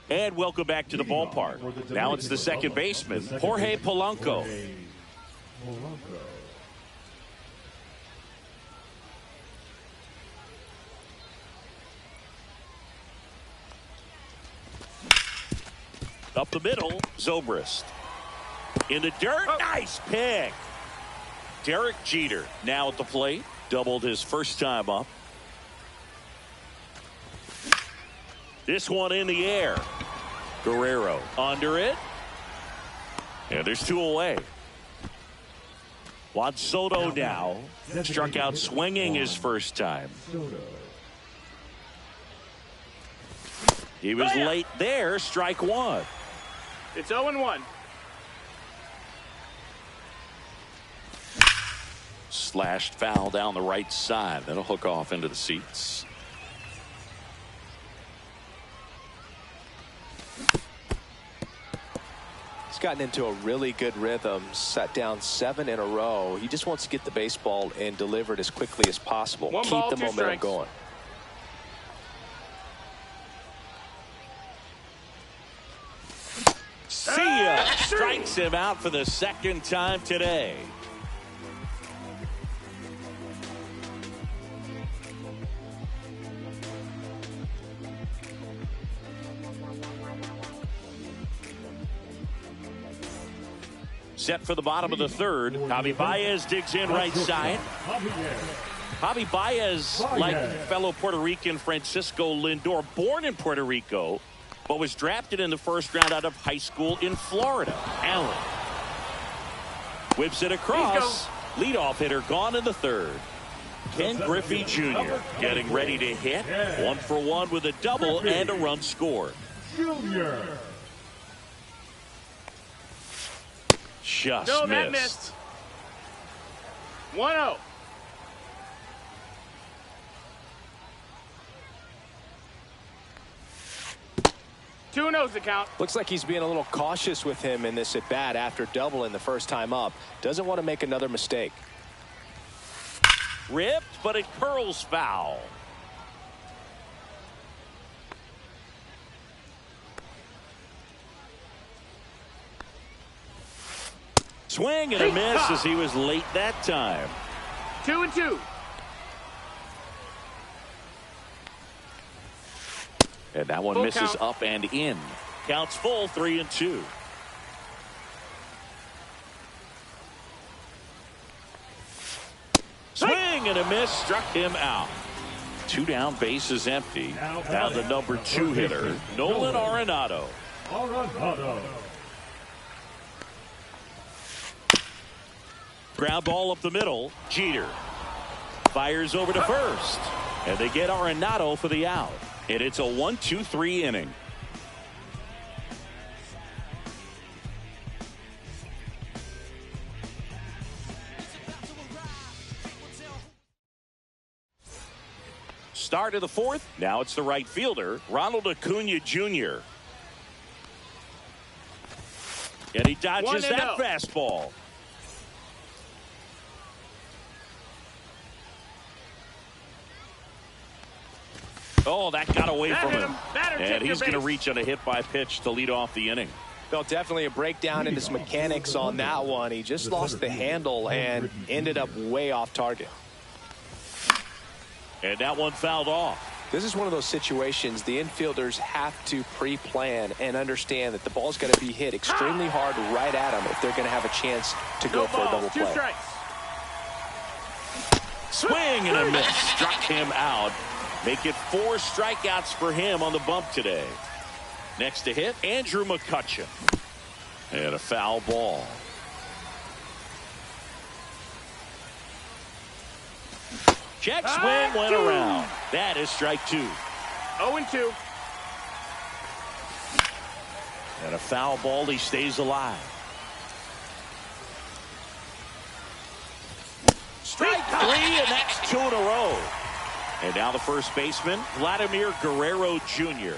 And welcome back to the ballpark. Now it's the second baseman, Jorge Polanco. Up the middle, Zobrist. In the dirt, nice pick. Derek Jeter now at the plate, doubled his first time up. This one in the air. Guerrero under it. And there's 2 away. Juan Soto now struck out swinging his first time. He was late there, strike 1. It's 0-1. Slashed foul down the right side. That'll hook off into the seats. He's gotten into a really good rhythm, sat down 7 in a row. He just wants to get the baseball and deliver it as quickly as possible. 1 Keep ball, the 2 momentum strikes. going. See ya. Strikes him out for the second time today. set for the bottom of the third. Javi Baez digs in right side. Javi Baez, like fellow Puerto Rican Francisco Lindor, born in Puerto Rico, but was drafted in the first round out of high school in Florida. Allen whips it across. Leadoff hitter gone in the third. Ken Griffey Jr. getting ready to hit. 1 for 1 with a double and a run scored. Just No, missed. that missed. 1-0. Two no's the count. Looks like he's being a little cautious with him in this at bat after doubling the first time up. Doesn't want to make another mistake. Ripped, but it curls foul. Swing and a miss as he was late that time. 2-2. And that one Full misses count. up and in. Counts full, 3-2. Swing and a miss, struck him out. 2 down, bases empty. Now the number 2 hitter, Nolan Arenado. Ground ball up the middle. Jeter fires over to first. And they get Arenado for the out. And it's a 1-2-3 inning. Start of the fourth. Now it's the right fielder, Ronald Acuna Jr. And he dodges that 1-0. fastball. Oh, that got away That from hit him. him. Batter And tipped he's the going to base. reach on a hit by pitch to lead off the inning. Felt definitely a breakdown in his mechanics on that one. He just lost the handle and ended up way off target. And that one fouled off. This is one of those situations the infielders have to pre-plan and understand that the ball's got to be hit extremely hard right at them if they're going to have a chance to go No for a double balls, 2 play. strikes. Swing and a miss. Struck him out. Make it 4 strikeouts for him on the bump today. Next to hit, Andrew McCutchen. And a foul ball. Check swing went around. That is strike 2. 0-2. And a foul ball. He stays alive. Strike 3, and that's 2 in a row. And now the first baseman, Vladimir Guerrero Jr.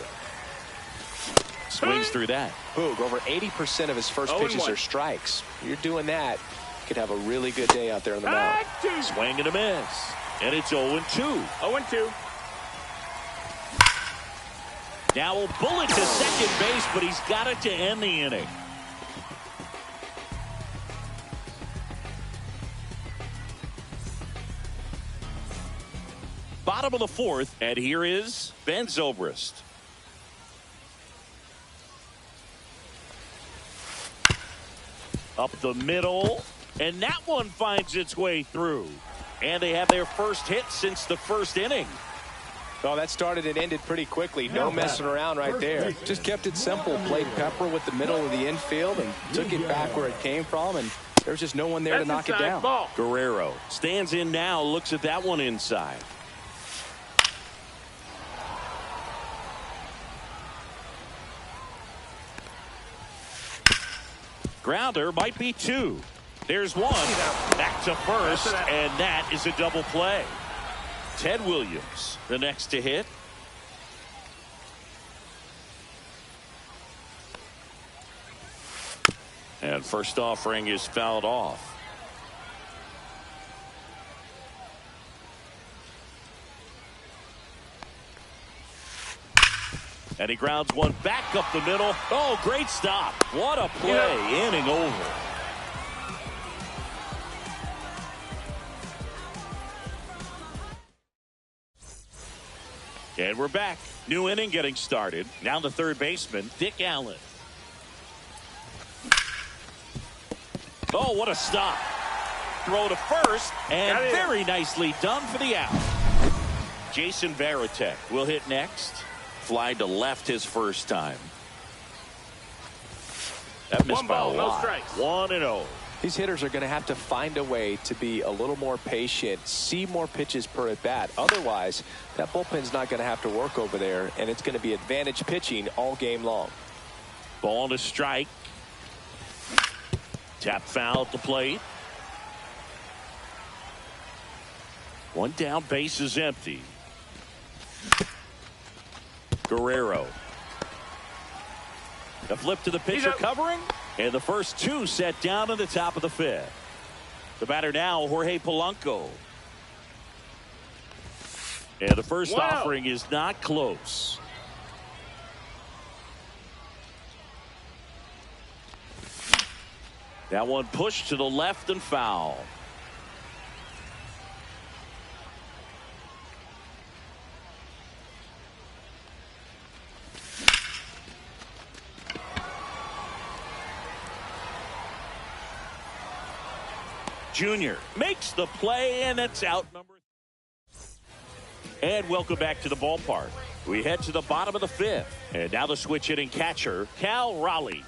Swings through that. Boog, over 80% of his first pitches 0-1. are strikes. You're doing that, you could have a really good day out there on the mound. 2. Swing and a miss. And it's 0-2. 0-2. Now a bullet to second base, but he's got it to end the inning. Bottom of the fourth, and here is Ben Zobrist. Up the middle, and that one finds its way through. And they have their first hit since the first inning. Oh, that started and ended pretty quickly. No messing around right there. Just kept it simple. Played Pepper with the middle of the infield and took it back where it came from. And there was just no one there to knock it inside down. ball. Guerrero stands in now, looks at that one inside. Grounder might be 2. There's 1. Back to first, and that is a double play. Ted Williams, the next to hit. And first offering is fouled off. And he grounds one back up the middle. Oh, great stop. What a play. Inning over. And we're back. New inning getting started. Now the third baseman, Dick Allen. Oh, what a stop. Throw to first, and very nicely done for the out. Jason Varitek will hit next. Fly to left his first time. That missed by a lot. 1-0. These hitters are going to have to find a way to be a little more patient, see more pitches per at bat. Otherwise, that bullpen's not going to have to work over there, and it's going to be advantage pitching all game long. Ball to strike. Tap foul at the plate. One down, base is empty. Guerrero. The flip to the pitcher covering. And the first two set down in the top of the fifth. The batter now, Jorge Polanco. And the first offering is not close. That one pushed to the left and foul. Junior makes the play, and it's out number. And welcome back to the ballpark. We head to the bottom of the fifth. And now the switch hitting catcher, Cal Raleigh.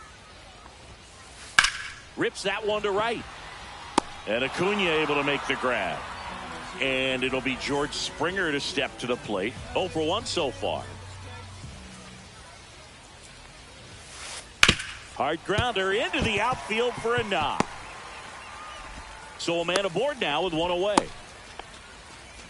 Rips that one to right. And Acuna able to make the grab. And it'll be George Springer to step to the plate. 0 for 1 so far. Hard grounder into the outfield for a knock. So a man aboard now with one away.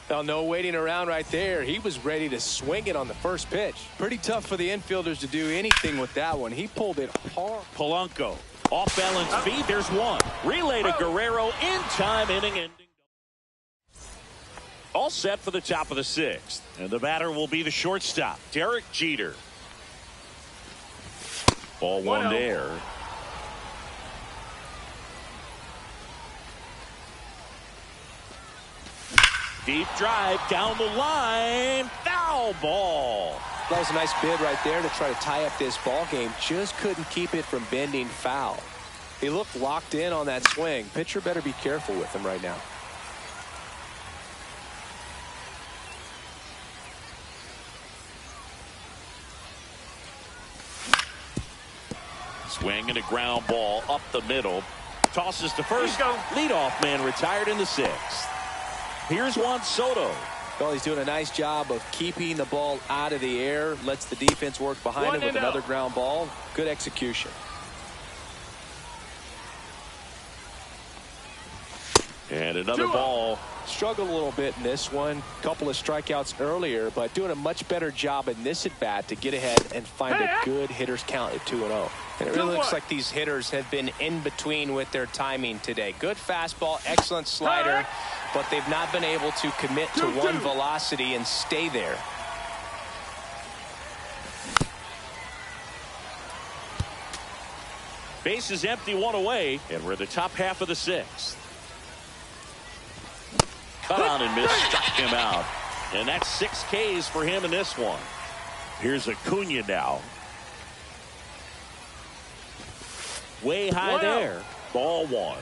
Well, no waiting around right there. He was ready to swing it on the first pitch. Pretty tough for the infielders to do anything with that one. He pulled it hard. Polanco off balance feet. There's one. Relay to Guerrero in time, inning ending. All set for the top of the sixth. And the batter will be the shortstop, Derek Jeter. Ball one there. Deep drive down the line. Foul ball. That was a nice bid right there to try to tie up this ball game. Just couldn't keep it from bending foul. He looked locked in on that swing. Pitcher better be careful with him right now. Swing and a ground ball up the middle. Tosses to first. Leadoff man retired in the sixth. Here's Juan Soto. Well, he's doing a nice job of keeping the ball out of the air. Lets the defense work behind him with another ground ball. Good execution. And another ball. Struggled a little bit in this one. Couple of strikeouts earlier, but doing a much better job in this at bat to get ahead and find a good hitter's count at 2-0. And it really looks like these hitters have been in between with their timing today. Good fastball, excellent slider, but they've not been able to commit to one velocity and stay there. Base is empty, one away, and we're at the top half of the sixth. Cut on and missed, struck him out. And that's 6 Ks for him in this one. Here's Acuna now. Way high there. Ball one.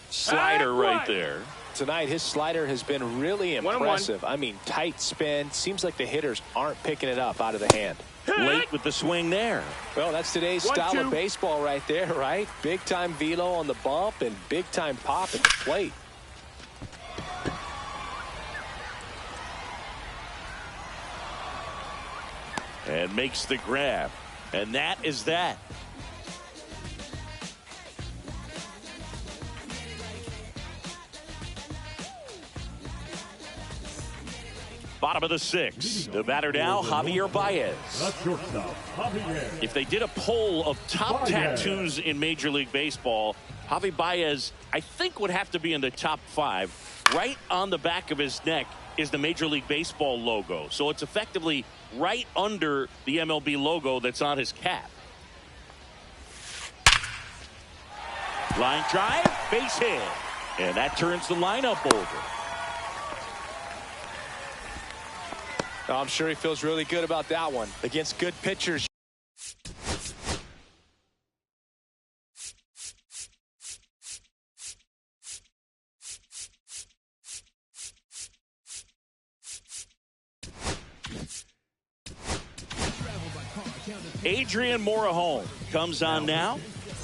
Slider right there. Tonight, his slider has been really impressive. I mean, tight spin. Seems like the hitters aren't picking it up out of the hand. Late with the swing there. Well, that's today's style of baseball right there, right? Big time velo on the bump and big time pop at the plate. And makes the grab. And that is that. Bottom of the sixth. The batter now, Javier Baez. If they did a poll of top tattoos in Major League Baseball, Javi Baez, I think, would have to be in the top 5. Right on the back of his neck is the Major League Baseball logo. So it's effectively right under the MLB logo that's on his cap. Line drive, base hit. And that turns the lineup over. I'm sure he feels really good about that one. Against good pitchers, Adrian Morejon comes on now.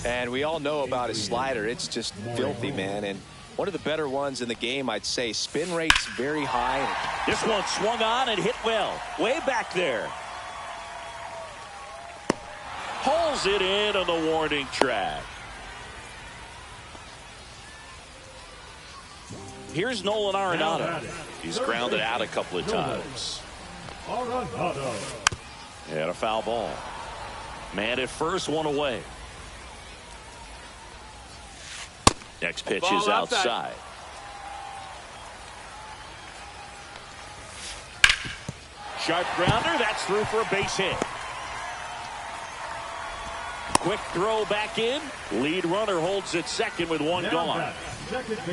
And we all know about his slider. It's just filthy, man. And one of the better ones in the game, I'd say. Spin rate's very high. This one swung on and hit well. Way back there. Pulls it in on the warning track. Here's Nolan Arenado. He's grounded out a couple of times. Arenado. And a foul ball. Man at first, one away. Next pitch is outside. Sharp grounder. That's through for a base hit. Quick throw back in. Lead runner holds at second with one gone.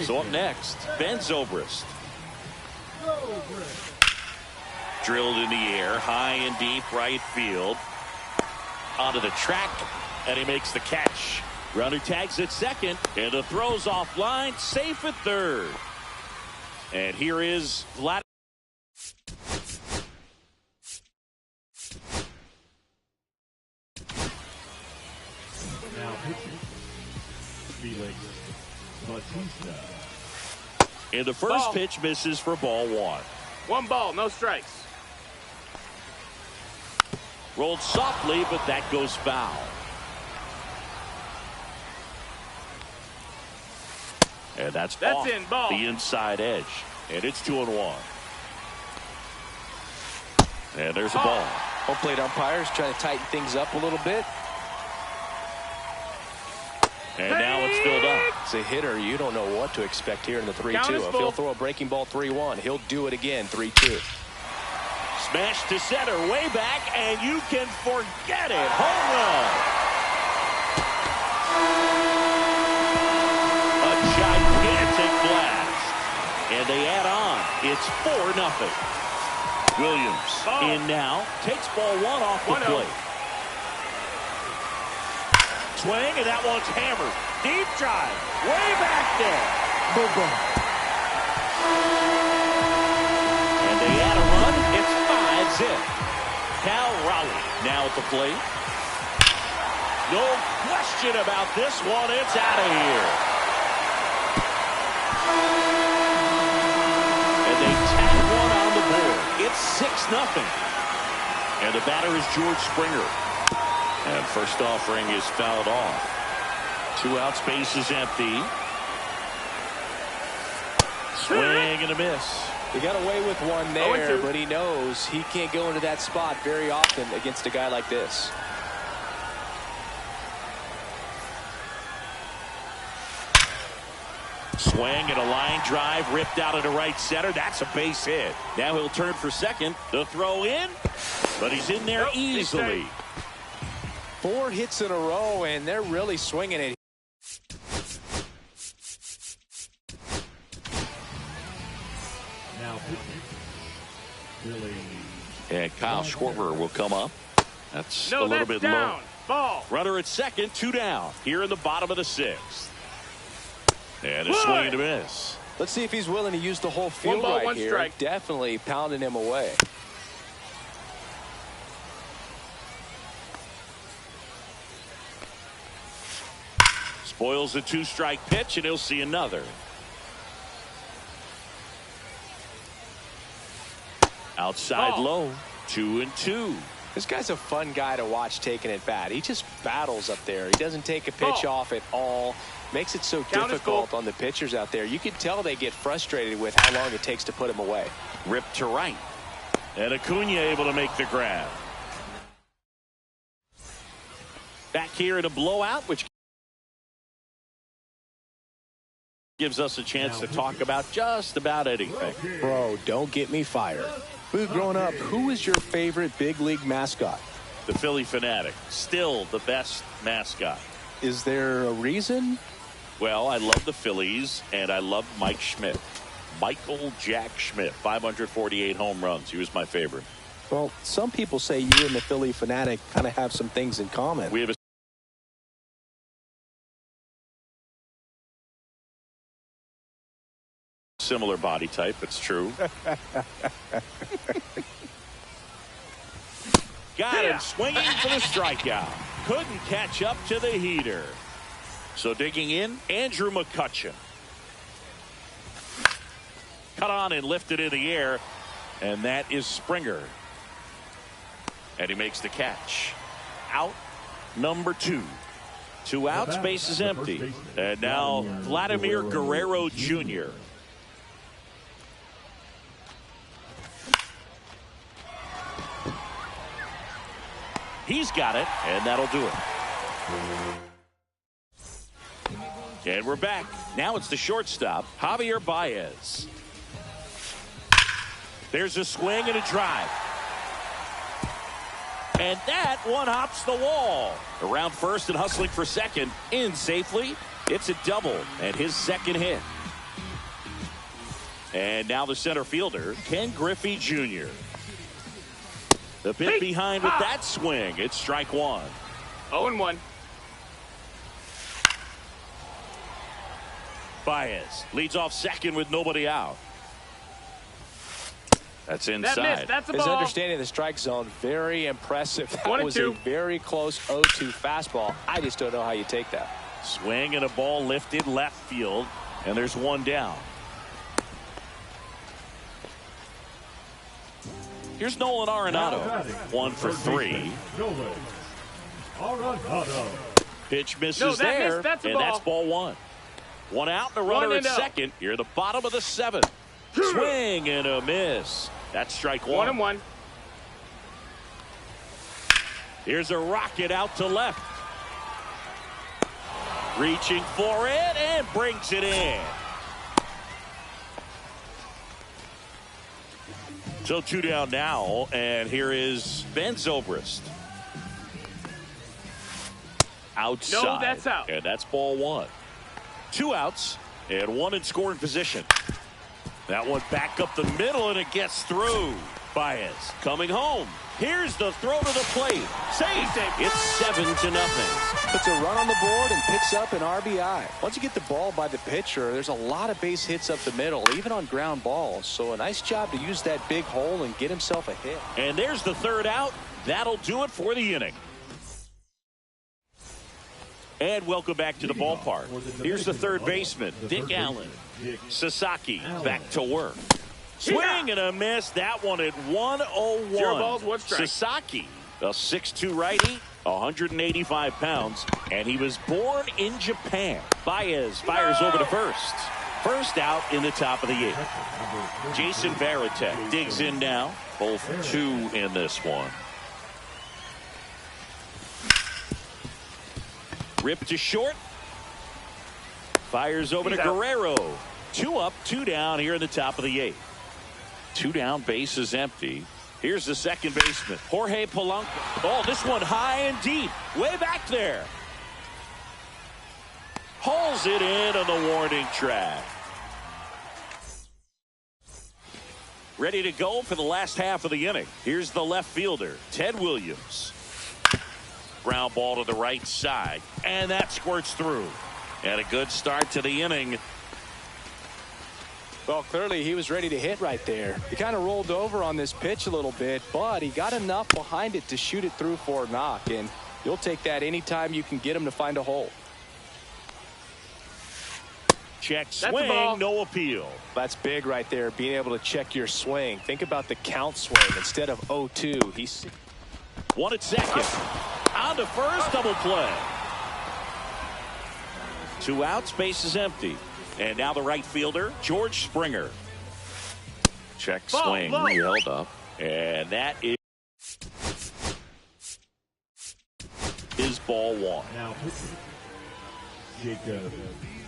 So up next, Ben Zobrist. Drilled in the air, high and deep right field. Onto the track, and he makes the catch. Runner tags at second, and the throw's offline, safe at third. And here is Vlad. Now pitching. Felix Bautista. And the first pitch misses for ball one. One ball, no strikes. Rolled softly, but that goes foul. And that's off in, ball. The inside edge. And it's 2-1. And there's a ball. Home plate umpires trying to tighten things up a little bit. And now it's filled up. As a hitter, you don't know what to expect here in the 3-2. Count is If full. he'll throw a breaking ball 3-1, he'll do it again 3-2. Smash to center, way back, and you can forget it. Home run. A gigantic blast. And they add on. It's 4-0. Williams in now. Takes ball one off the 1-0. plate. Swing, and that one's hammered. Deep drive. Way back there. Boom, boom. And they add a run. It's 5-zip. Cal Raleigh now at the plate. No question about this one. It's out of here. And they tag one on the board. It's 6-0. And the batter is George Springer. And first offering is fouled off. 2 outs, base is empty. Swing and a miss. He got away with one there, but he knows he can't go into that spot very often against a guy like this. Swing and a line drive ripped out into right center. That's a base hit. Now he'll turn for second. The throw in, but he's in there easily. 4 hits in a row, and they're really swinging it. Now pitching. Billy. And Kyle Schwarber will come up. That's No, a little that's bit down. low. Ball. Runner at second, 2 down. Here in the bottom of the 6th. And a swing and a miss. Let's see if he's willing to use the whole field 1 ball, right 1 here. strike. Definitely pounding him away. Spoils a 2-strike pitch, and he'll see another. Outside low, 2-2. This guy's a fun guy to watch taking at bat. He just battles up there. He doesn't take a pitch off at all. Makes it so difficult on the pitchers out there. You can tell they get frustrated with how long it takes to put him away. Ripped to right. And Acuna able to make the grab. Back here in a blowout, which gives us a chance to talk about just about anything. Bro, don't get me fired. Boog, growing up, who was your favorite big league mascot? The Phillie Phanatic, still the best mascot. Is there a reason? Well, I love the Phillies, and I love Mike Schmidt. Michael Jack Schmidt, 548 home runs. He was my favorite. Well, some people say you and the Phillie Phanatic kind of have some things in common. We have a similar body type. It's true. Got him swinging for the strikeout. Couldn't catch up to the heater. So digging in, Andrew McCutchen. Cut on and lifted in the air. And that is Springer. And he makes the catch. Out number 2. 2 outs, base is empty. And now Vladimir Guerrero Jr. He's got it, and that'll do it. And we're back. Now it's the shortstop, Javier Baez. There's a swing and a drive. And that one hops the wall. Around first and hustling for second. In safely. It's a double and his second hit. And now the center fielder, Ken Griffey Jr. The pit behind with that swing. It's strike 1. 0-1. Baez leads off second with nobody out. That's inside. That missed. That's a ball. His understanding of the strike zone, very impressive. That was a very close 0-2 fastball. I just don't know how you take that. Swing and a ball lifted left field, and there's one down. Here's Nolan Arenado. 1 for 3. Nolan Arenado. Pitch misses there, missed. That's a and ball. that's ball 1. 1 out and a runner at second. You're the bottom of the 7th. Swing and a miss. That's strike 1. 1-1. Here's a rocket out to left. Reaching for it and brings it in. So 2 down now, and here is Ben Zobrist. Outside. No, that's out. And that's ball 1. 2 outs and 1 in scoring position. That one back up the middle, and it gets through. Baez coming home. Here's the throw to the plate. Safe. It's 7-0. Puts a run on the board and picks up an RBI. Once you get the ball by the pitcher, there's a lot of base hits up the middle, even on ground balls. So a nice job to use that big hole and get himself a hit. And there's the 3rd out. That'll do it for the inning. And welcome back to the ballpark. Here's the 3rd baseman, Dick Allen. Sasaki back to work. Swing and a miss. That one at 101. 0 balls, 1 strike. Sasaki, a 6'2 righty, 185 pounds, and he was born in Japan. Baez fires over to first. First out in the top of the 8th. Jason Varitek digs in now. Both 2 in this one. Ripped to short. Fires over to Guerrero. 2 up, 2 down here in the top of the 8th. 2 down, base is empty. Here's the second baseman, Jorge Polanco. Oh, this one high and deep, way back there. Hauls it in on the warning track. Ready to go for the last half of the inning. Here's the left fielder, Ted Williams. Ground ball to the right side, and that squirts through. And a good start to the inning. Well, clearly he was ready to hit right there. He kind of rolled over on this pitch a little bit, but he got enough behind it to shoot it through for a knock, and you'll take that anytime you can get him to find a hole. Check swing, no appeal. That's big right there, being able to check your swing. Think about the count swing instead of 0-2. He's 1 at second. On to first, double play. 2 outs, base is empty. And now the right fielder, George Springer. Check swing, held up. And that is ball 1. Now Jacob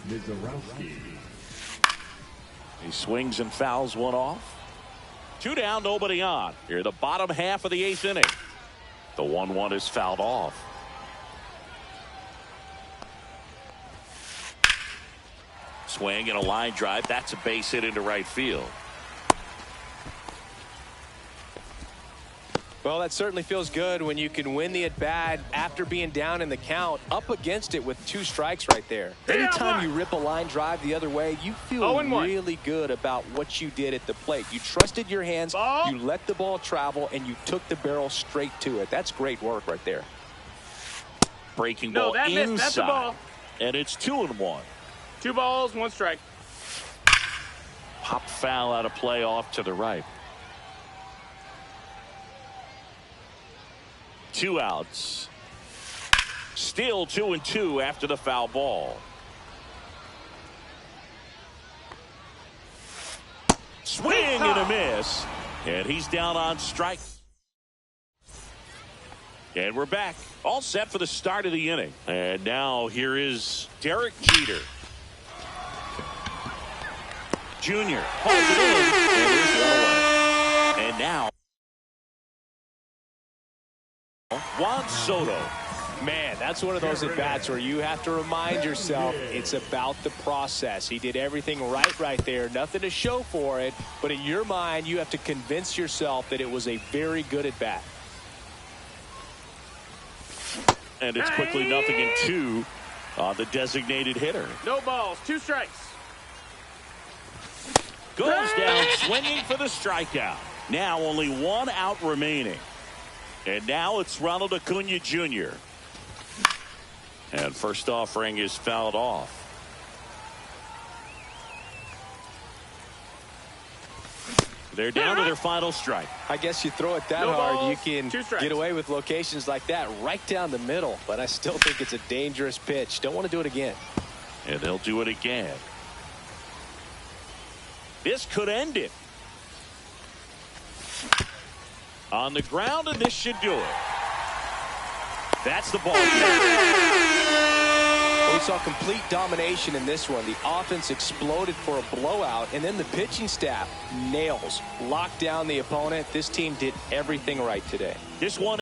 Mizorowski. He swings and fouls one off. 2 down, nobody on. Here, the bottom half of the 8th inning. The 1-1 is fouled off. Swing and a line drive. That's a base hit into right field. Well, that certainly feels good when you can win the at-bat after being down in the count, up against it with 2 strikes right there. Anytime you rip a line drive the other way, you feel really good about what you did at the plate. You trusted your hands, you let the ball travel, and you took the barrel straight to it. That's great work right there. Breaking ball inside. That's the ball. And it's 2-1. 2 balls, 1 strike. Pop foul out of play off to the right. 2 outs. Still 2-2 after the foul ball. Swing and a miss. And he's down on strike. And we're back. All set for the start of the inning. And now here is Derek Jeter. Junior hauls it in. And there's one away. And now Juan Soto. Man, that's one of those at-bats where you have to remind yourself it's about the process. He did everything right there. Nothing to show for it. But in your mind, you have to convince yourself that it was a very good at-bat. And it's quickly 0-2 on the designated hitter. No balls, 2 strikes. Goes down swinging for the strikeout. Now only 1 out remaining. And now it's Ronald Acuna Jr. And first offering is fouled off. They're down to their final strike. I guess you throw it that hard, you can get away with locations like that right down the middle. But I still think it's a dangerous pitch. Don't want to do it again. And they'll do it again. This could end it. On the ground, and this should do it. That's the ball game. We saw complete domination in this one. The offense exploded for a blowout, and then the pitching staff nails, locked down the opponent. This team did everything right today. This one